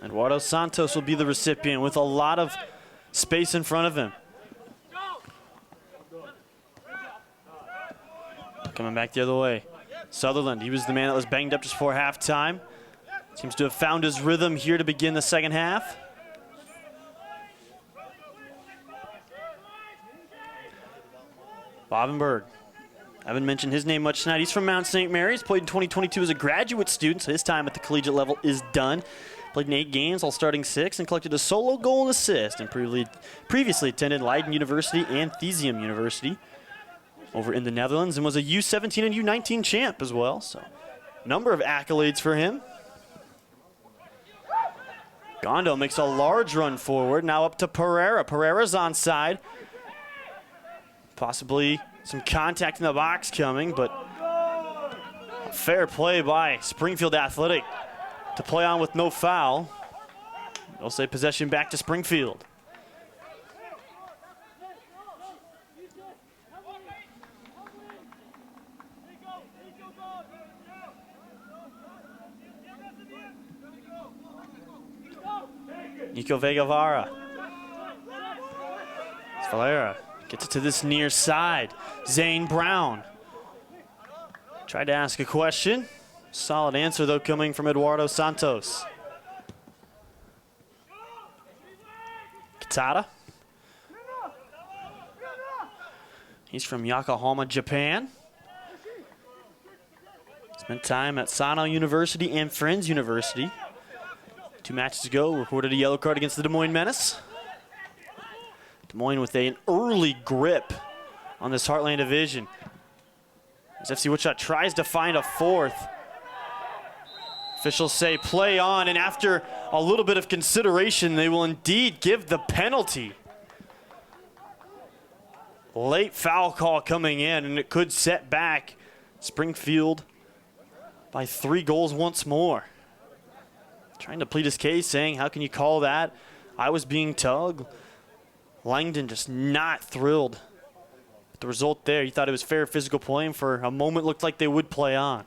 Eduardo Santos will be the recipient with a lot of space in front of him. Coming back the other way. Sutherland, he was the man that was banged up just before halftime. Seems to have found his rhythm here to begin the second half. Bovenberg. I haven't mentioned his name much tonight. He's from Mount St. Mary's, played in 2022 as a graduate student, so his time at the collegiate level is done. Played in 8 games, all starting 6, and collected a solo goal and assist, and previously attended Leiden University and Thesium University over in the Netherlands, and was a U17 and U19 champ as well, so number of accolades for him. Gondo makes a large run forward, now up to Pereira. Pereira's onside. Possibly some contact in the box coming, but fair play by Springfield Athletic to play on with no foul. They'll say possession back to Springfield. Nico Vega-Vara. Valera gets it to this near side. Zane Brown tried to ask a question. Solid answer, though, coming from Eduardo Santos. Katada. He's from Yokohama, Japan. Spent time at Sano University and Friends University. 2 matches ago, recorded a yellow card against the Des Moines Menace. Des Moines with an early grip on this Heartland division. As FC Wichita tries to find a fourth. Officials say play on, and after a little bit of consideration, they will indeed give the penalty. Late foul call coming in, and it could set back Springfield by 3 goals once more. Trying to plead his case, saying, how can you call that? I was being tugged. Langdon just not thrilled with the result there. He thought it was fair physical play, and for a moment looked like they would play on.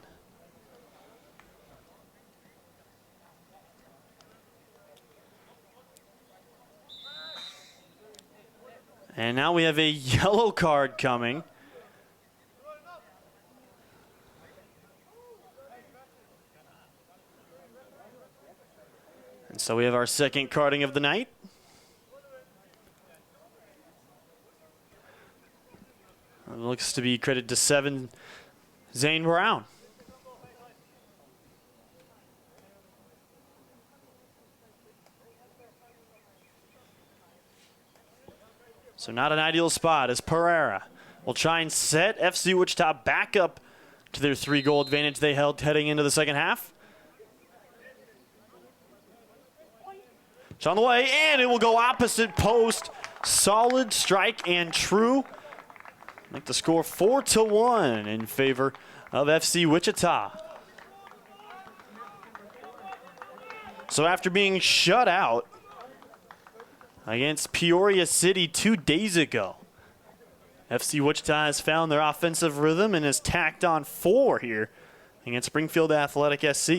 And now we have a yellow card coming. And so we have our second carding of the night. It looks to be credited to 7, Zane Brown. So not an ideal spot as Pereira will try and set FC Wichita back up to their 3-goal advantage they held heading into the second half. It's on the way, and it will go opposite post. Solid strike and true. Make the score 4-1 in favor of FC Wichita. So after being shut out against Peoria City 2 days ago, FC Wichita has found their offensive rhythm and has tacked on 4 here against Springfield Athletic SC.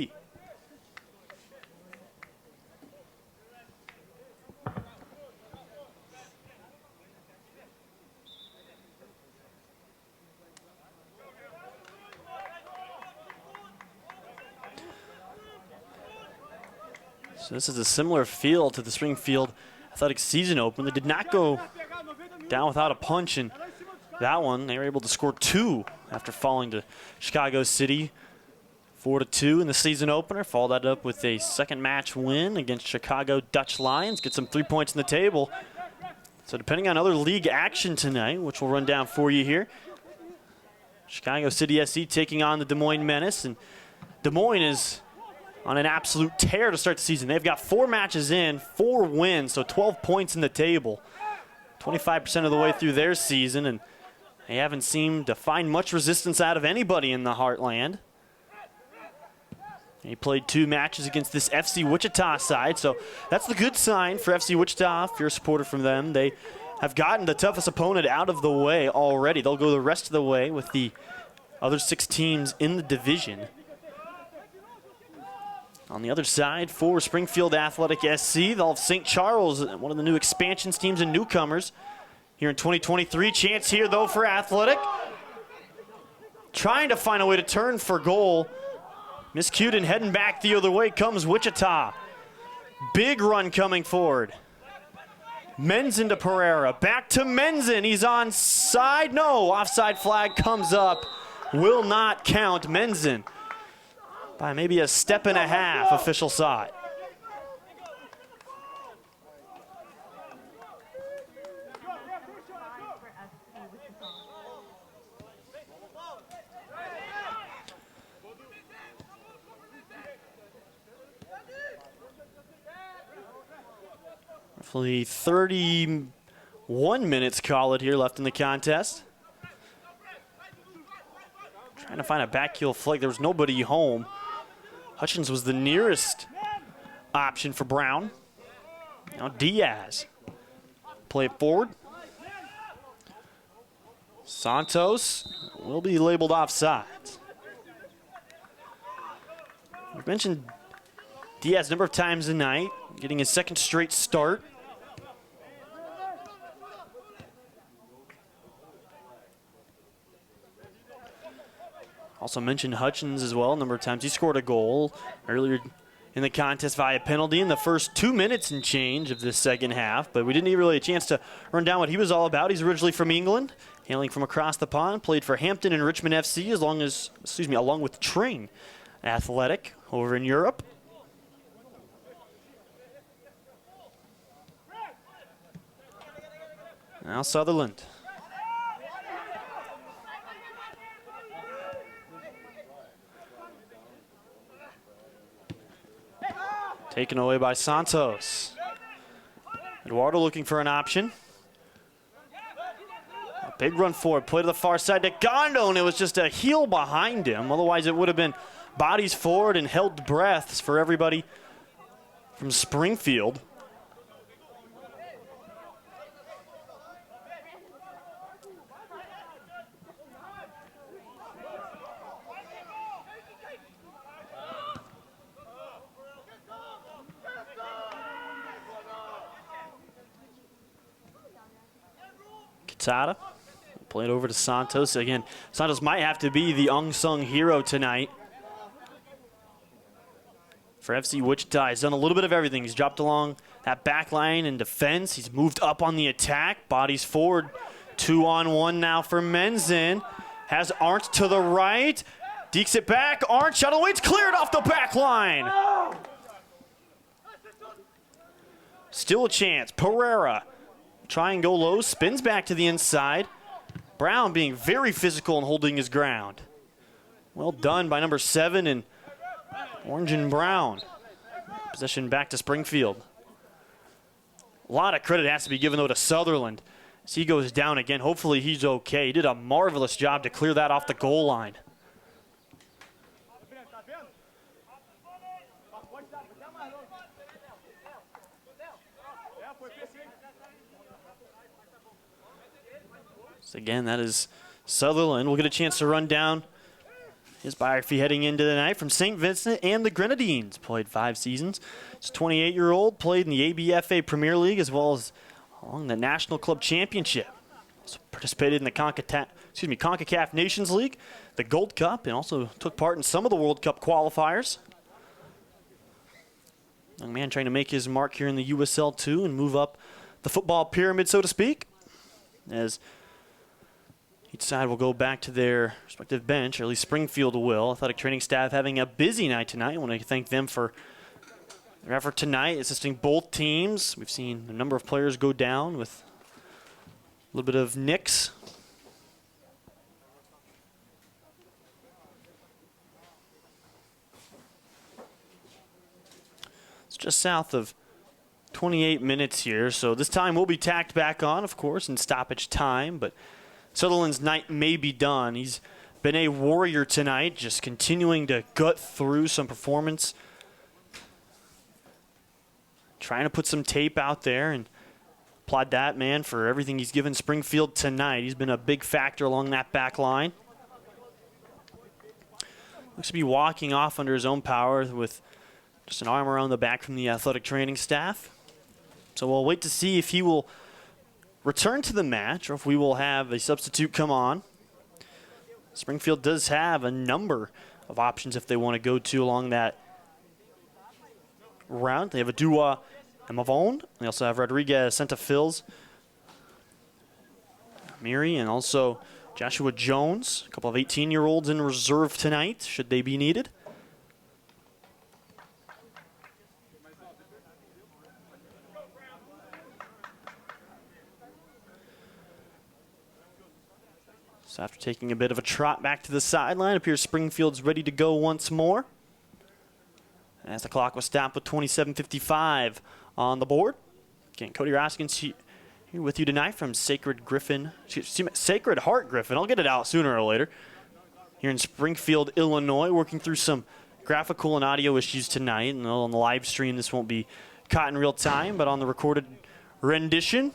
So this is a similar feel to the Springfield Athletic season opener. They did not go down without a punch in that one. They were able to score 2 after falling to Chicago City 4-2 in the season opener. Followed that up with a second match win against Chicago Dutch Lions. Get some 3 points on the table. So depending on other league action tonight, which we'll run down for you here, Chicago City SC taking on the Des Moines Menace. And Des Moines is on an absolute tear to start the season. They've got 4 matches in, 4 wins, so 12 points in the table. 25% of the way through their season, and they haven't seemed to find much resistance out of anybody in the Heartland. He played 2 matches against this FC Wichita side, so that's the good sign for FC Wichita. If you're a supporter from them, they have gotten the toughest opponent out of the way already. They'll go the rest of the way with the other 6 teams in the division. On the other side, for Springfield Athletic SC, they'll have St. Charles, one of the new expansions teams and newcomers here in 2023. Chance here, though, for Athletic. Trying to find a way to turn for goal. Miscued and heading back the other way comes Wichita. Big run coming forward. Menzin to Pereira. Back to Menzin. He's onside. No, offside flag comes up. Will not count. Menzin by maybe a step and a half, official saw it. Roughly 31 minutes, call it here, left in the contest. Trying to find a back heel flag. There was nobody home. Hutchins was the nearest option for Brown. Now Diaz. Play it forward. Santos will be labeled offside. We've mentioned Diaz a number of times tonight, getting his 2nd straight start. Also mentioned Hutchins as well, a number of times. He scored a goal earlier in the contest via penalty in the first 2 minutes and change of this second half, but we didn't even really a chance to run down what he was all about. He's originally from England, hailing from across the pond, played for Hampton and Richmond FC along with Tring Athletic over in Europe. Now Sutherland. Taken away by Santos. Eduardo looking for an option. A big run forward, play to the far side to Gondo, and it was just a heel behind him. Otherwise, it would have been bodies forward and held breaths for everybody from Springfield. Hurtado. Play it over to Santos. Again, Santos might have to be the unsung hero tonight for FC Wichita. He's done a little bit of everything. He's dropped along that back line in defense. He's moved up on the attack. Bodies forward. 2-on-1 now for Menzin. Has Arndt to the right. Dekes it back. Arndt shot away. It's cleared off the back line. Still a chance. Pereira. Try and go low. Spins back to the inside. Brown being very physical and holding his ground. Well done by number 7 and Orange and Brown. Possession back to Springfield. A lot of credit has to be given, though, to Sutherland. As he goes down again, hopefully he's okay. He did a marvelous job to clear that off the goal line. So again, that is Sutherland. We'll get a chance to run down his biography heading into the night. From St. Vincent and the Grenadines. Played 5 seasons. He's a 28-year-old. Played in the ABFA Premier League as well as along the National Club Championship. Also participated in the CONCACAF Nations League, the Gold Cup, and also took part in some of the World Cup qualifiers. Young man trying to make his mark here in the USL 2 and move up the football pyramid, so to speak. As each side will go back to their respective bench, or at least Springfield will. Athletic training staff having a busy night tonight. I want to thank them for their effort tonight, assisting both teams. We've seen a number of players go down with a little bit of nicks. It's just south of 28 minutes here, so this time will be tacked back on, of course, in stoppage time, but Sutherland's night may be done. He's been a warrior tonight, just continuing to gut through some performance. Trying to put some tape out there and applaud that man for everything he's given Springfield tonight. He's been a big factor along that back line. Looks to be walking off under his own power with just an arm around the back from the athletic training staff. So we'll wait to see if he will return to the match or if we will have a substitute come on. Springfield does have a number of options if they want to go to along that route. They have a Dua and Mavone. They also have Rodriguez, Santafils, Miri, and also Joshua Jones. A couple of 18-year-olds in reserve tonight, should they be needed. So after taking a bit of a trot back to the sideline, appears Springfield's ready to go once more. As the clock was stopped with 27:55 on the board. Again, Cody Roskins here with you tonight from Sacred Heart Griffin. I'll get it out sooner or later. Here in Springfield, Illinois, working through some graphical and audio issues tonight. And on the live stream, this won't be caught in real time, but on the recorded rendition,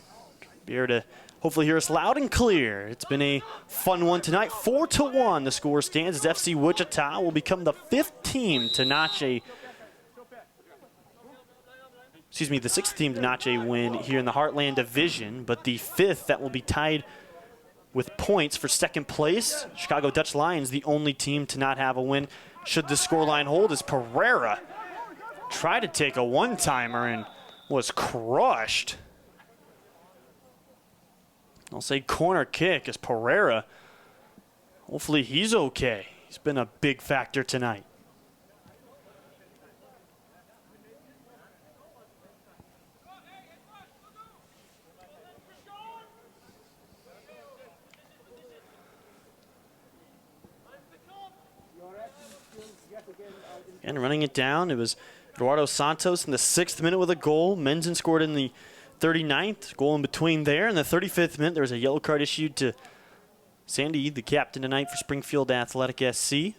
be able to hopefully hear us loud and clear. It's been a fun one tonight. 4-1 the score stands as FC Wichita will become the 5th team to notch the 6th team to notch a win here in the Heartland Division, but the 5th that will be tied with points for 2nd place. Chicago Dutch Lions, the only team to not have a win should the scoreline hold, as Pereira tried to take a one-timer and was crushed. I'll say corner kick as Pereira. Hopefully he's okay. He's been a big factor tonight. And running it down, it was Eduardo Santos in the 6th minute with a goal. Menzin scored in the 39th, goal in between there. In the 35th minute, there was a yellow card issued to Sandy, the captain tonight for Springfield Athletic SC.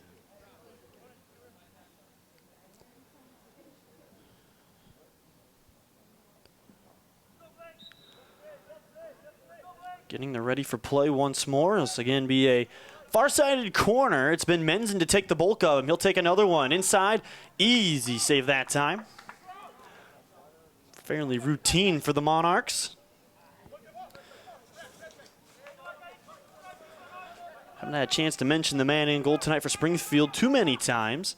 Getting the ready for play once more. This will again be a far-sided corner. It's been Menzin to take the bulk of him. He'll take another one. Inside, easy save that time. Fairly routine for the Monarchs. Haven't had a chance to mention the man in goal tonight for Springfield too many times.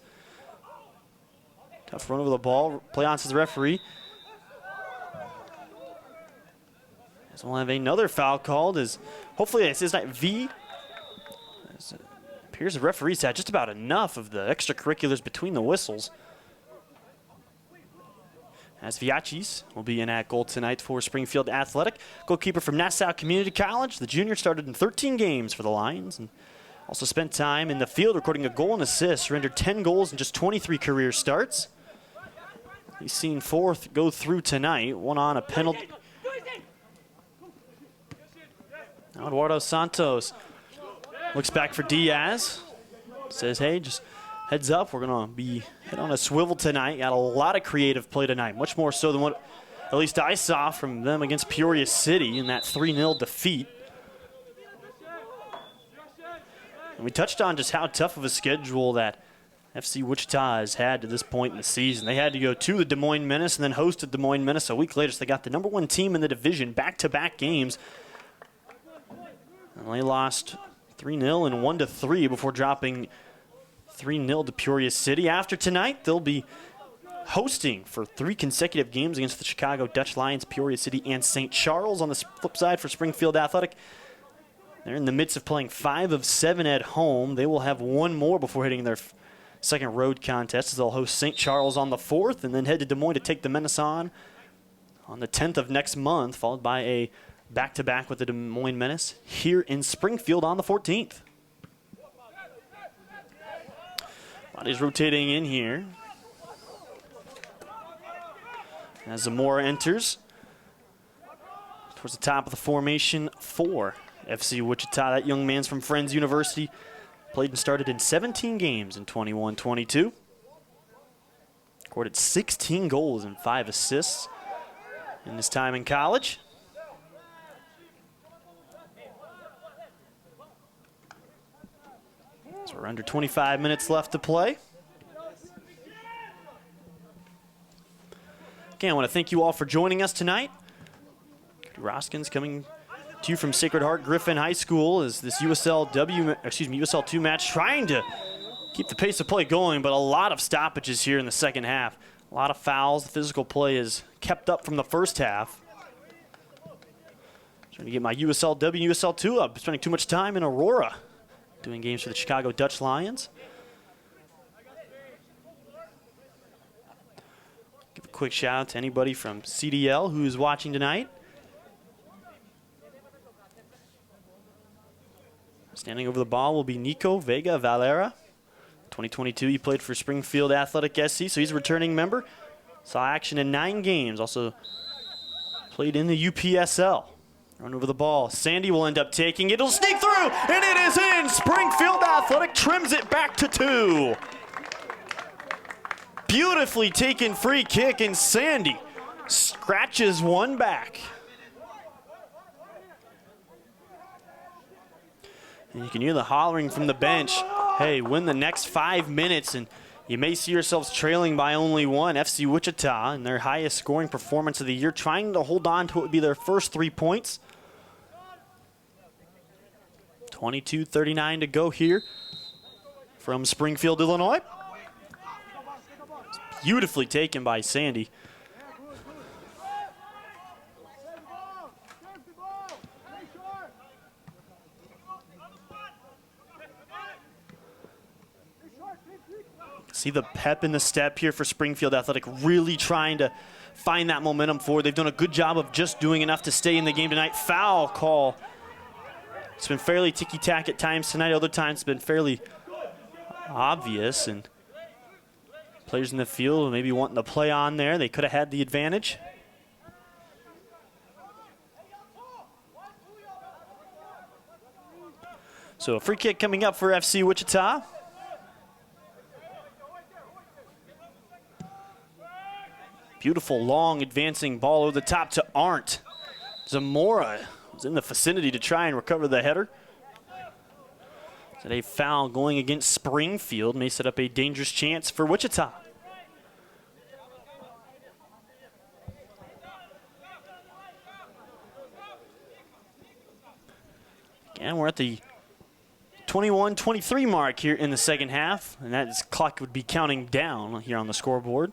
Tough run over the ball. Play on, says the referee. As we'll have another foul called. As hopefully it's tonight V. As it appears the referee's had just about enough of the extracurriculars between the whistles. As Viachis will be in at goal tonight for Springfield Athletic. Goalkeeper from Nassau Community College. The junior started in 13 games for the Lions and also spent time in the field recording a goal and assist. Surrendered 10 goals in just 23 career starts. He's seen 4 go through tonight. One on a penalty. Now Eduardo Santos looks back for Diaz. Says, hey, just heads up, we're going to be hit on a swivel tonight. Got a lot of creative play tonight, much more so than what at least I saw from them against Peoria City in that 3-0 defeat. And we touched on just how tough of a schedule that FC Wichita has had to this point in the season. They had to go to the Des Moines Menace and then hosted Des Moines Menace a week later, so they got the #1 team in the division, back-to-back games. And they lost 3-0 and 1-3 before dropping 3-0 to Peoria City. After tonight, they'll be hosting for 3 consecutive games against the Chicago Dutch Lions, Peoria City, and St. Charles. On the flip side for Springfield Athletic, they're in the midst of playing 5 of 7 at home. They will have 1 more before hitting their second road contest, as they'll host St. Charles on the 4th and then head to Des Moines to take the Menace on the 10th of next month, followed by a back-to-back with the Des Moines Menace here in Springfield on the 14th. Bodies rotating in here as Zamora enters towards the top of the formation for FC Wichita. That young man's from Friends University. Played and started in 17 games in 21-22. Recorded 16 goals and 5 assists in his time in college. So we're under 25 minutes left to play. Again, I want to thank you all for joining us tonight. Cody Roskins coming to you from Sacred Heart Griffin High School as this USL2 match, trying to keep the pace of play going, but a lot of stoppages here in the second half. A lot of fouls. The physical play is kept up from the first half. Trying to get my USLW, USL2 up. Spending too much time in Aurora doing games for the Chicago Dutch Lions. Give a quick shout out to anybody from CDL who's watching tonight. Standing over the ball will be Nico Vega Valera. 2022, he played for Springfield Athletic SC, so he's a returning member. Saw action in 9 games, also played in the UPSL. Run over the ball. Sandy will end up taking it. It'll sneak through, and it is in. Springfield Athletic trims it back to 2. Beautifully taken free kick, and Sandy scratches one back. And you can hear the hollering from the bench. Hey, win the next 5 minutes, and you may see yourselves trailing by only 1. FC Wichita, in their highest scoring performance of the year, trying to hold on to what would be their first 3 points. 22:39 to go here from Springfield, Illinois. It's beautifully taken by Sandy. See the pep in the step here for Springfield Athletic, really trying to find that momentum forward. They've done a good job of just doing enough to stay in the game tonight. Foul call. It's been fairly ticky-tack at times tonight. Other times it's been fairly obvious, and players in the field maybe wanting to play on there. They could have had the advantage. So a free kick coming up for FC Wichita. Beautiful, long, advancing ball over the top to Arndt. Zamora was in the vicinity to try and recover the header. Is that a foul going against Springfield? May set up a dangerous chance for Wichita. Again, we're at the 21-23 mark here in the second half, and that is, clock would be counting down here on the scoreboard.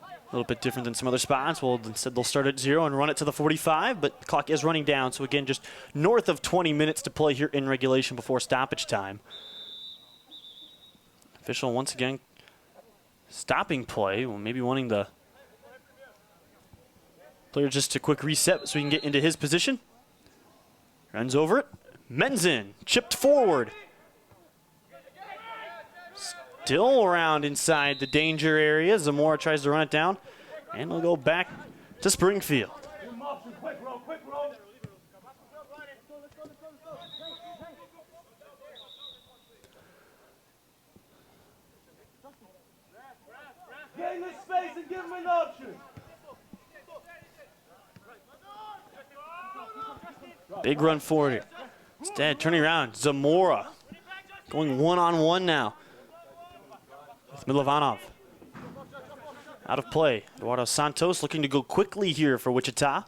A little bit different than some other spots. Well, instead they'll start at 0 and run it to the 45, but the clock is running down. So again, just north of 20 minutes to play here in regulation before stoppage time. Official once again stopping play. Well, maybe wanting the player just to quick reset so he can get into his position. Runs over it. Menzin chipped forward. Still around inside the danger area. Zamora tries to run it down. And we'll go back to Springfield. Quick roll, quick roll. Get in the space and give him an option. Big run forward here. Instead, turning around, Zamora going one-on-one now with Milovanov. Out of play. Eduardo Santos looking to go quickly here for Wichita.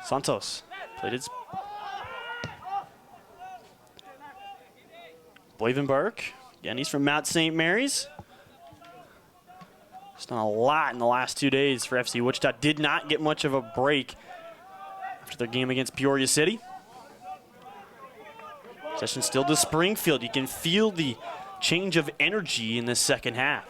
Santos played his. Blavenberg. Again, he's from Mount St. Mary's. He's done a lot in the last 2 days for FC Wichita. Did not get much of a break after their game against Peoria City. Possession still to Springfield. You can feel the change of energy in this second half.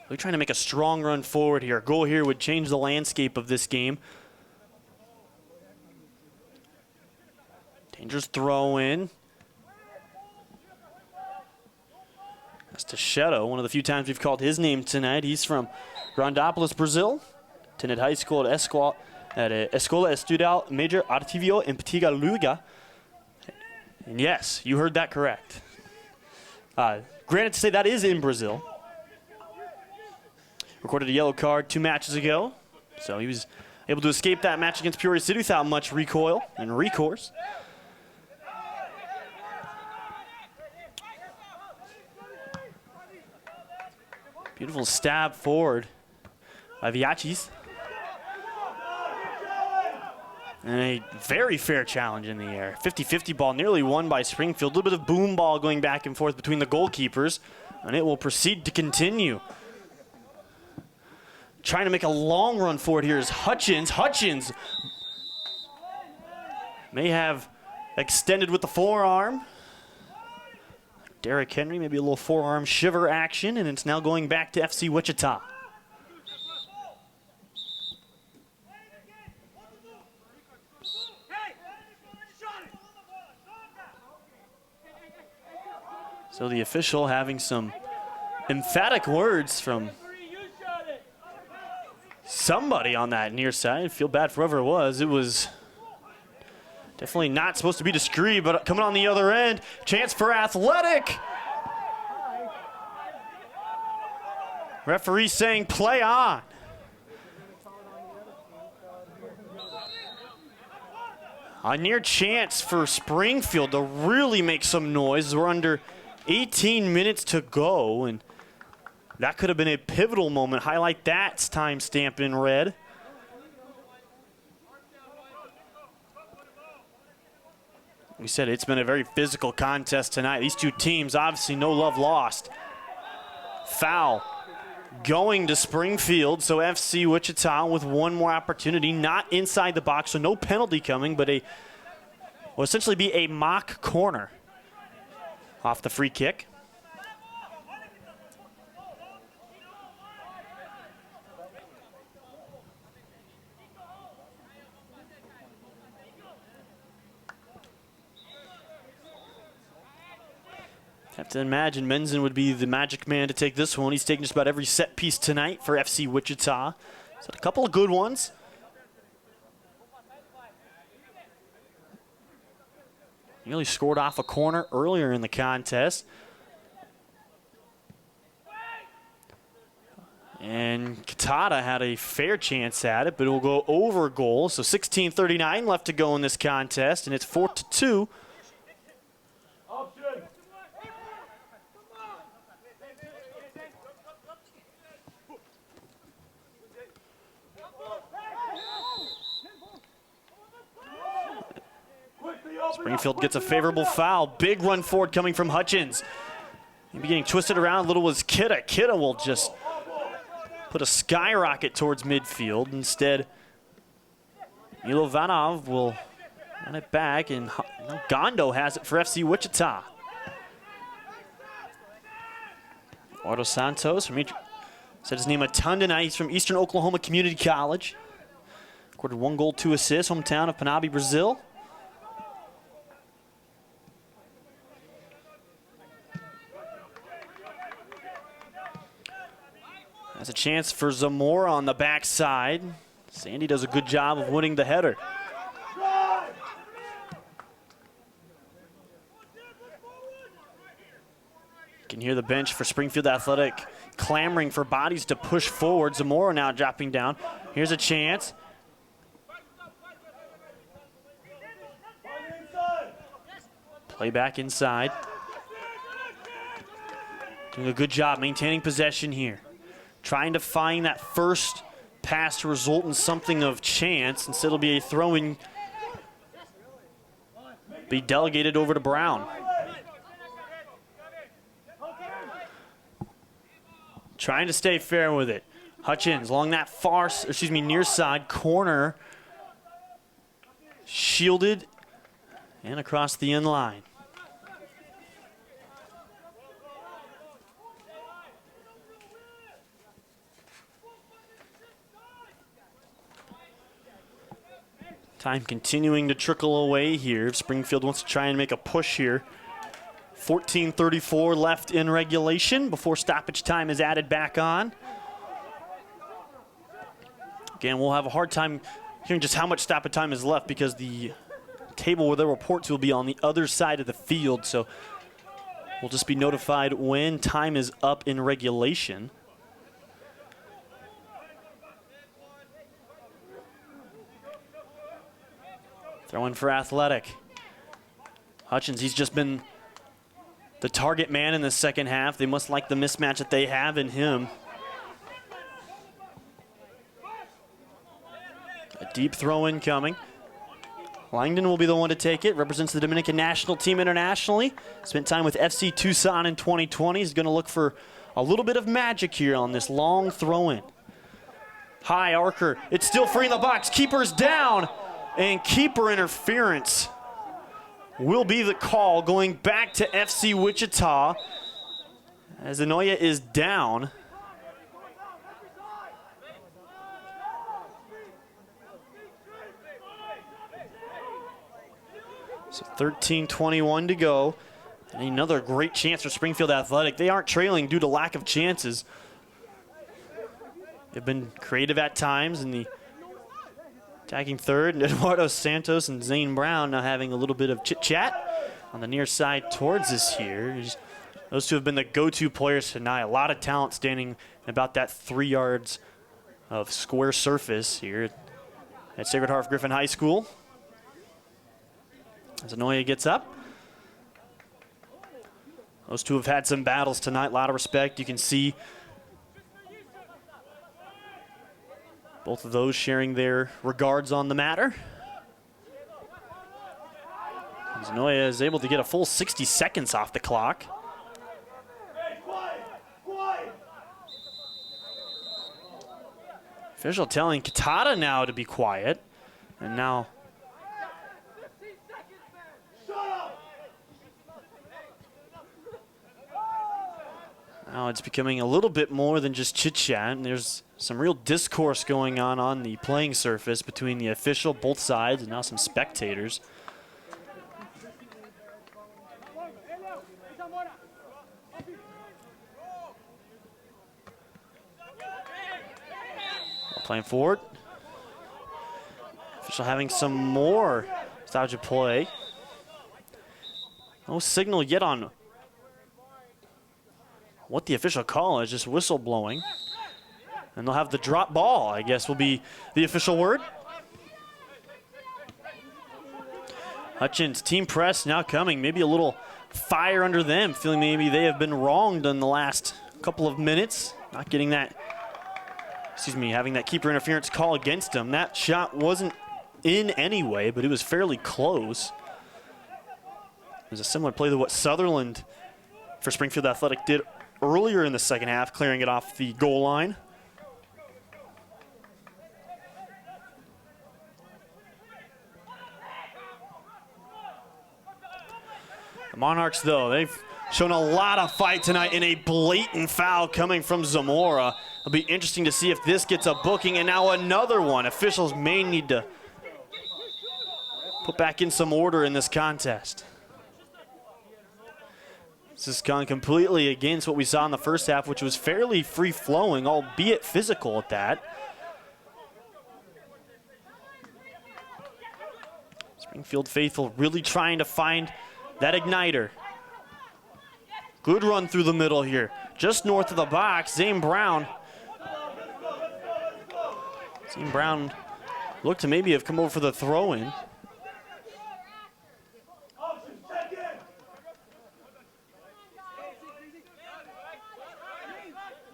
They're trying to make a strong run forward here. A goal here would change the landscape of this game. Dangerous throw in. That's Teixeira, one of the few times we've called his name tonight. He's from Rondópolis, Brazil. Attended high school at Escola Estudal Major Artivio in Pitigaluga. And yes, you heard that correct. Granted to say that is in Brazil. Recorded a yellow card 2 matches ago. So he was able to escape that match against Peoria City without much recoil and recourse. Beautiful stab forward by Viachis. And a very fair challenge in the air. 50-50 ball, nearly won by Springfield. A little bit of boom ball going back and forth between the goalkeepers. And it will proceed to continue. Trying to make a long run forward here is Hutchins. Hutchins may have extended with the forearm. Derrick Henry, maybe a little forearm shiver action, and it's now going back to FC Wichita. So the official having some emphatic words from somebody on that near side. Feel bad for whoever it was. It was definitely not supposed to be discreet, but coming on the other end, chance for Athletic. Referee saying play on. A near chance for Springfield to really make some noise. We're under 18 minutes to go, and that could have been a pivotal moment. Highlight that timestamp in red. We said it's been a very physical contest tonight. These two teams, obviously no love lost. Foul going to Springfield, so FC Wichita with one more opportunity, not inside the box, so no penalty coming, but will essentially be a mock corner off the free kick. Have to imagine Menzin would be the magic man to take this one. He's taking just about every set piece tonight for FC Wichita. He's had a couple of good ones. Nearly scored off a corner earlier in the contest. And Katada had a fair chance at it, but it will go over goal. So 16:39 left to go in this contest, and it's 4-2. Springfield gets a favorable foul. Big run forward coming from Hutchins. Maybe getting twisted around a little was Kidda. Kidda will just put a skyrocket towards midfield. Instead, Milovanov will run it back, and Gondo has it for FC Wichita. Eduardo Santos said his name a ton tonight. He's from Eastern Oklahoma Community College. Recorded 1 goal, 2 assists, hometown of Penabe, Brazil. That's a chance for Zamora on the backside. Sandy does a good job of winning the header. You can hear the bench for Springfield Athletic clamoring for bodies to push forward. Zamora now dropping down. Here's a chance. Play back inside. Doing a good job maintaining possession here. Trying to find that first pass to result in something of chance. Instead, it'll be a throw-in. Be delegated over to Brown. Trying to stay fair with it. Hutchins along that near side corner. Shielded and across the end line. Time continuing to trickle away here. Springfield wants to try and make a push here. 14:34 left in regulation before stoppage time is added back on. Again, we'll have a hard time hearing just how much stoppage time is left because the table where they'll report to will be on the other side of the field. So we'll just be notified when time is up in regulation. Throw in for Athletic. Hutchins, he's just been the target man in the second half. They must like the mismatch that they have in him. A deep throw in coming. Langdon will be the one to take it. Represents the Dominican national team internationally. Spent time with FC Tucson in 2020. He's going to look for a little bit of magic here on this long throw in. High archer. It's still free in the box. Keeper's down. And keeper interference will be the call going back to FC Wichita as Anoya is down. So 13:21 to go. And another great chance for Springfield Athletic. They aren't trailing due to lack of chances. They've been creative at times in the attacking third, and Eduardo Santos and Zane Brown now having a little bit of chit-chat on the near side towards us here. Those two have been the go-to players tonight. A lot of talent standing in about that 3 yards of square surface here at Sacred Heart Griffin High School. As Anoya gets up. Those two have had some battles tonight, a lot of respect. You can see both of those sharing their regards on the matter. Zanoya is able to get a full 60 seconds off the clock. Official telling Katada now to be quiet. And now it's becoming a little bit more than just chit-chat. And there's some real discourse going on the playing surface between the official, both sides, and now some spectators. Playing forward. Official having some more stoppage of play. No signal yet on what the official call is, just whistle blowing. And they'll have the drop ball, I guess will be the official word. Hutchins, team press now coming. Maybe a little fire under them, feeling maybe they have been wronged in the last couple of minutes. Not getting that, having that keeper interference call against them. That shot wasn't in anyway, but it was fairly close. It was a similar play to what Sutherland for Springfield Athletic did earlier in the second half, clearing it off the goal line. The Monarchs, though, they've shown a lot of fight tonight in a blatant foul coming from Zamora. It'll be interesting to see if this gets a booking, and now another one. Officials may need to put back in some order in this contest. This has gone completely against what we saw in the first half, which was fairly free-flowing, albeit physical at that. Springfield faithful really trying to find that igniter. Good run through the middle here. Just north of the box, Zane Brown. Zane Brown looked to maybe have come over for the throw-in.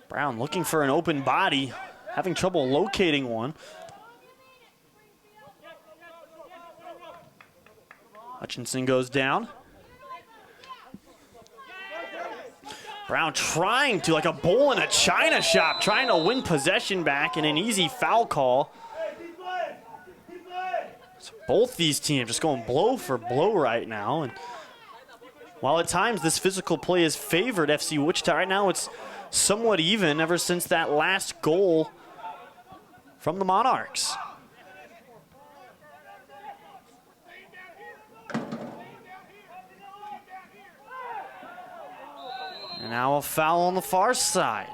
Brown looking for an open body, having trouble locating one. Hutchinson goes down. Brown trying to, like a bull in a china shop, trying to win possession back in an easy foul call. So both these teams just going blow for blow right now. And while at times this physical play has favored FC Wichita, right now it's somewhat even ever since that last goal from the Monarchs. And now a foul on the far side.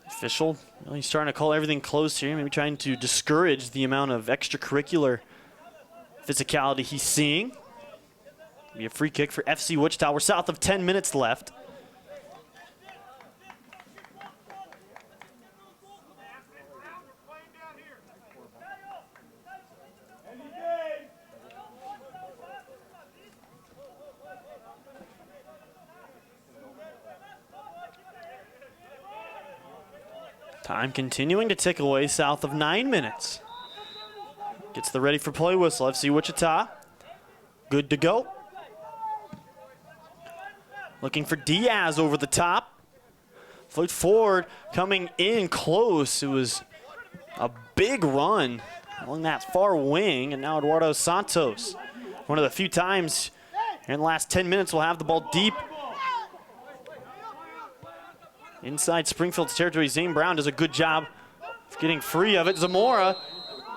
Official really starting to call everything close here, maybe trying to discourage the amount of extracurricular physicality he's seeing. Be a free kick for FC Wichita. We're south of 10 minutes left. Time continuing to tick away, south of 9 minutes. Gets the ready for play whistle. FC Wichita, good to go. Looking for Diaz over the top. Flicked forward, coming in close. It was a big run along that far wing, and now Eduardo Santos. One of the few times in the last 10 minutes we'll have the ball deep inside Springfield's territory. Zane Brown does a good job of getting free of it. Zamora,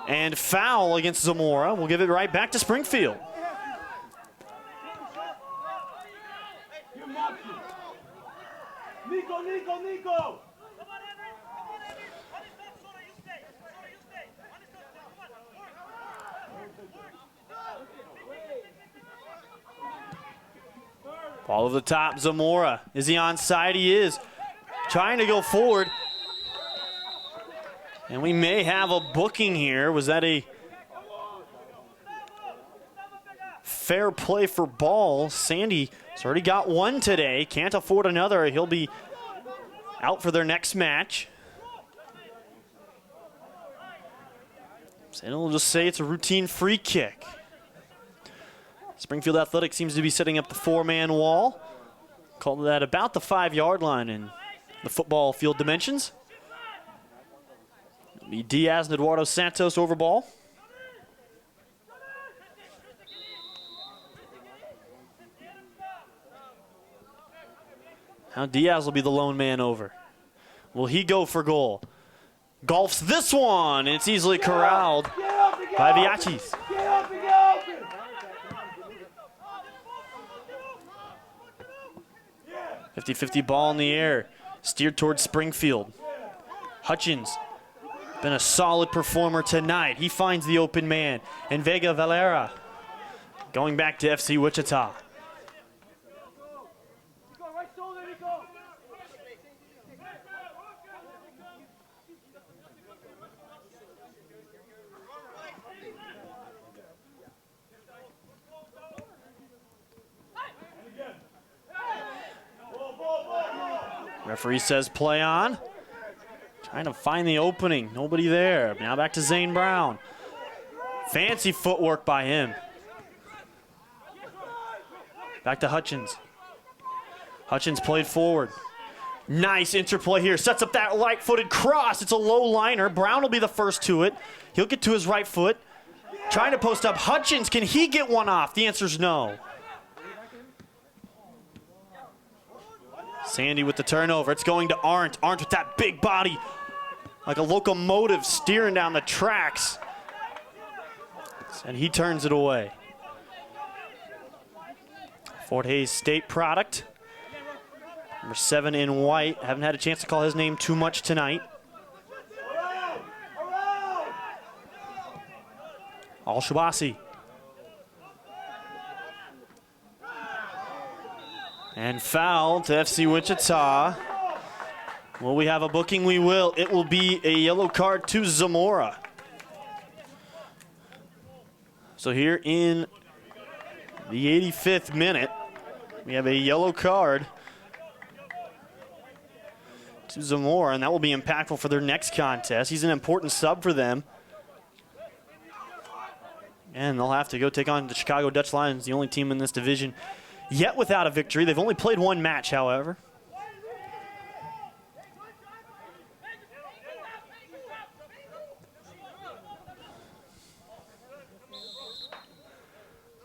and foul against Zamora. We'll give it right back to Springfield. Nico! 'Ball over the top, Zamora. Is he onside? He is. Trying to go forward. And we may have a booking here. Was that a fair play for ball? Sandy has already got one today. Can't afford another. He'll be out for their next match. So we'll just say it's a routine free kick. Springfield Athletic seems to be setting up the four-man wall. Called that about the 5-yard line in the football field dimensions. It'll be Diaz and Eduardo Santos over ball. Now Diaz will be the lone man over. Will he go for goal? Golfs this one, and it's easily corralled by Viachis. 50-50 ball in the air, steered towards Springfield. Hutchins, been a solid performer tonight. He finds the open man, and Vega Valera going back to FC Wichita. Referee says play on. Trying to find the opening. Nobody there. Now back to Zane Brown. Fancy footwork by him. Back to Hutchins. Hutchins played forward. Nice interplay here. Sets up that right-footed cross. It's a low liner. Brown will be the first to it. He'll get to his right foot. Trying to post up. Hutchins, can he get one off? The answer's no. Sandy with the turnover. It's going to Arndt. Arndt with that big body. Like a locomotive steering down the tracks. And he turns it away. Fort Hays State product. Number 7 in white. Haven't had a chance to call his name too much tonight. Al-Shabasi. And foul to FC Wichita. Will we have a booking? We will. It will be a yellow card to Zamora. So here in the 85th minute, we have a yellow card to Zamora, and that will be impactful for their next contest. He's an important sub for them. And they'll have to go take on the Chicago Dutch Lions, the only team in this division yet without a victory. They've only played one match, however.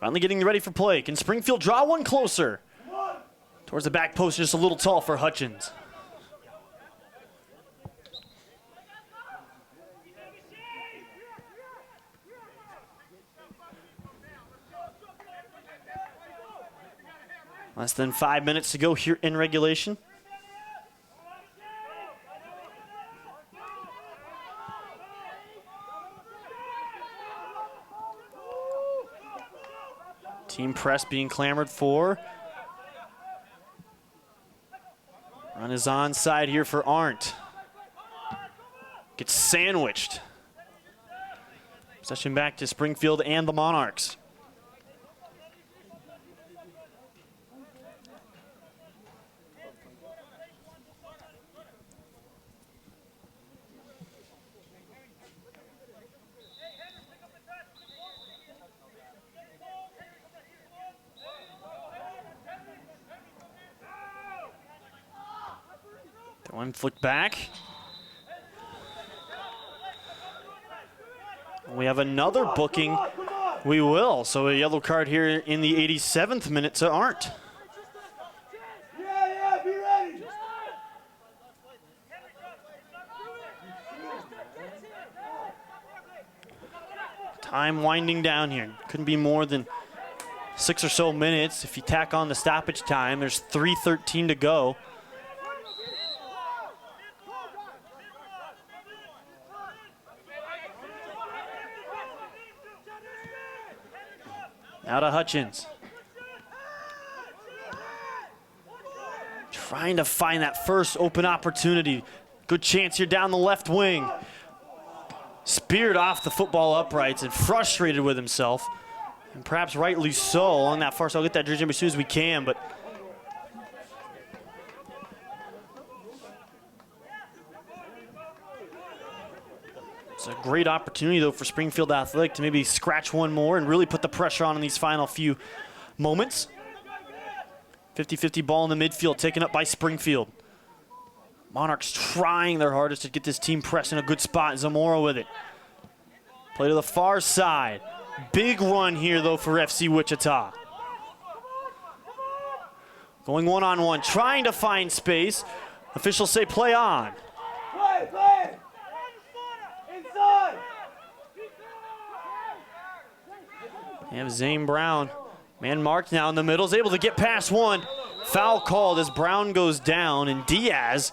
Finally getting ready for play. Can Springfield draw one closer? Towards the back post, just a little tall for Hutchins. Less than 5 minutes to go here in regulation. Team press being clamored for. Run is onside here for Arndt. Gets sandwiched. Possession back to Springfield and the Monarchs. One flick back. We have another booking. We will. So a yellow card here in the 87th minute to Arndt. Yeah, be ready. Time winding down here. Couldn't be more than 6 or so minutes. If you tack on the stoppage time, there's 3:13 to go. Now to Hutchins. Trying to find that first open opportunity. Good chance here down the left wing. Speared off the football uprights and frustrated with himself. And perhaps rightly so along that far. So I'll get that jersey number as soon as we can. But it's a great opportunity, though, for Springfield Athletic to maybe scratch one more and really put the pressure on in these final few moments. 50-50 ball in the midfield, taken up by Springfield. Monarchs trying their hardest to get this team pressed in a good spot. Zamora with it. Play to the far side. Big run here, though, for FC Wichita. Going one-on-one, trying to find space. Officials say play on. Play. Inside. You have Zane Brown, man marked now in the middle, is able to get past one. Foul called as Brown goes down, and Diaz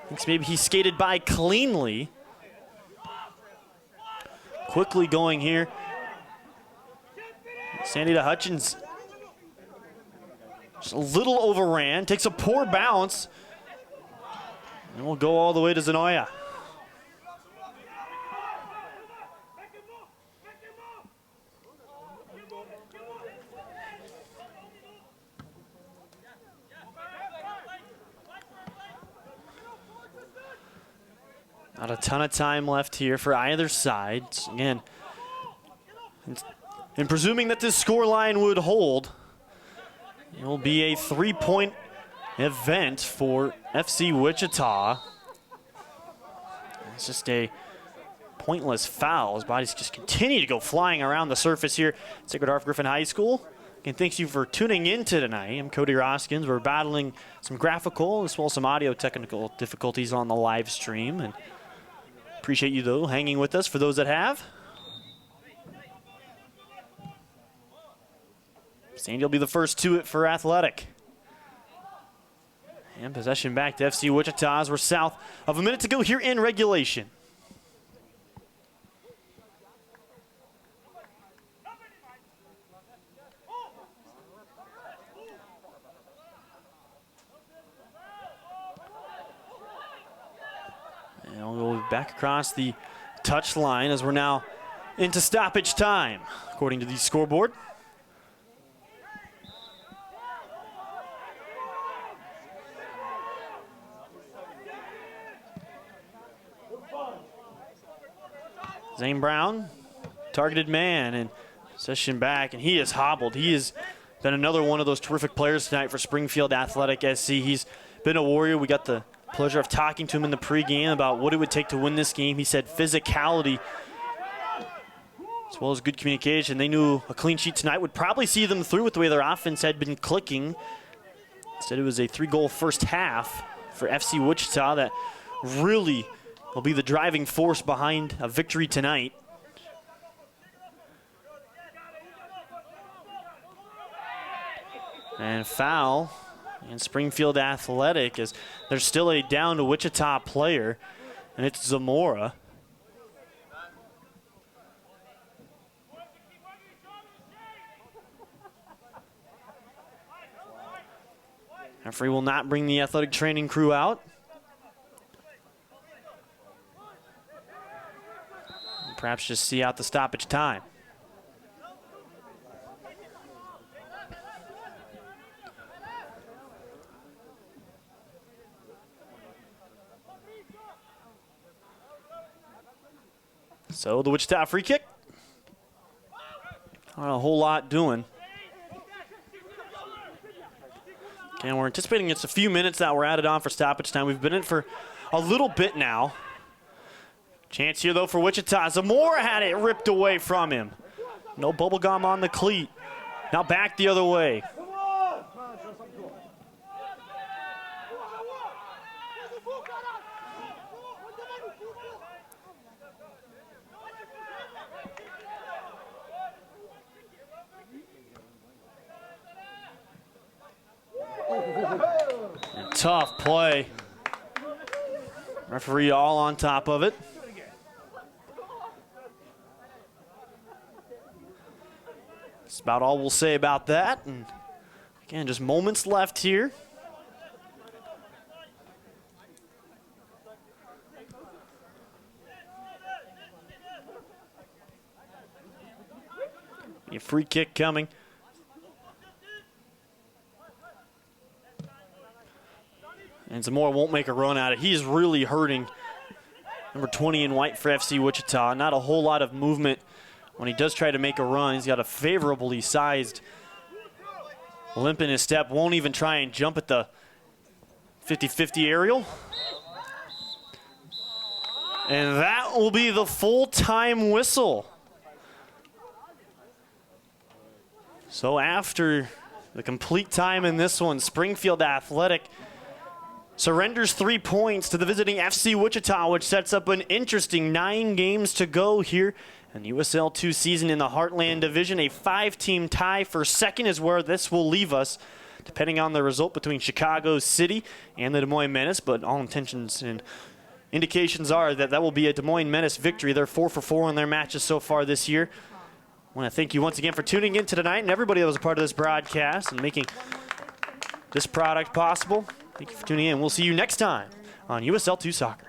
thinks maybe he skated by cleanly. Quickly going here. Sandy to Hutchins. Just a little overran, takes a poor bounce, and we'll go all the way to Zanoya. Not a ton of time left here for either side. Again, and presuming that this scoreline would hold, it will be a 3-point event for FC Wichita. It's just a pointless foul. His bodies just continue to go flying around the surface here at Sacred Heart Griffin High School. Again, thanks you for tuning in tonight. I'm Cody Roskins. We're battling some graphical as well as some audio technical difficulties on the live stream. And appreciate you, though, hanging with us for those that have. Sandy will be the first to it for Athletic. And possession back to FC Wichita as we're south of a minute to go here in regulation. And we'll go back across the touch line as we're now into stoppage time, according to the scoreboard. Zane Brown, targeted man, and possession back, and he is hobbled. He has been another one of those terrific players tonight for Springfield Athletic SC. He's been a warrior. We got the pleasure of talking to him in the pregame about what it would take to win this game. He said physicality as well as good communication. They knew a clean sheet tonight would probably see them through with the way their offense had been clicking. Instead, it was a 3-goal first half for FC Wichita that really will be the driving force behind a victory tonight. And foul in Springfield Athletic as there's still a down to Wichita player, and it's Zamora. Referee will not bring the athletic training crew out. Perhaps just see out the stoppage time. So the Wichita free kick. Not a whole lot doing. Okay, we're anticipating it's a few minutes that we're added on for stoppage time. We've been in for a little bit now. Chance here, though, for Wichita. Zamora had it ripped away from him. No bubble gum on the cleat. Now back the other way. And tough play. Referee all on top of it. That's about all we'll say about that. And again, just moments left here. A free kick coming. And Zamora won't make a run at it. He's really hurting. Number 20 in white for FC Wichita. Not a whole lot of movement when he does try to make a run. He's got a favorably sized limp in his step. Won't even try and jump at the 50-50 aerial. And that will be the full-time whistle. So after the complete time in this one, Springfield Athletic surrenders 3 points to the visiting FC Wichita, which sets up an interesting 9 games to go here in the USL 2 season in the Heartland Division. A 5-team tie for second is where this will leave us, depending on the result between Chicago City and the Des Moines Menace, but all intentions and indications are that that will be a Des Moines Menace victory. They're 4 for 4 in their matches so far this year. I want to thank you once again for tuning in tonight and everybody that was a part of this broadcast and making this product possible. Thank you for tuning in. We'll see you next time on USL 2 Soccer.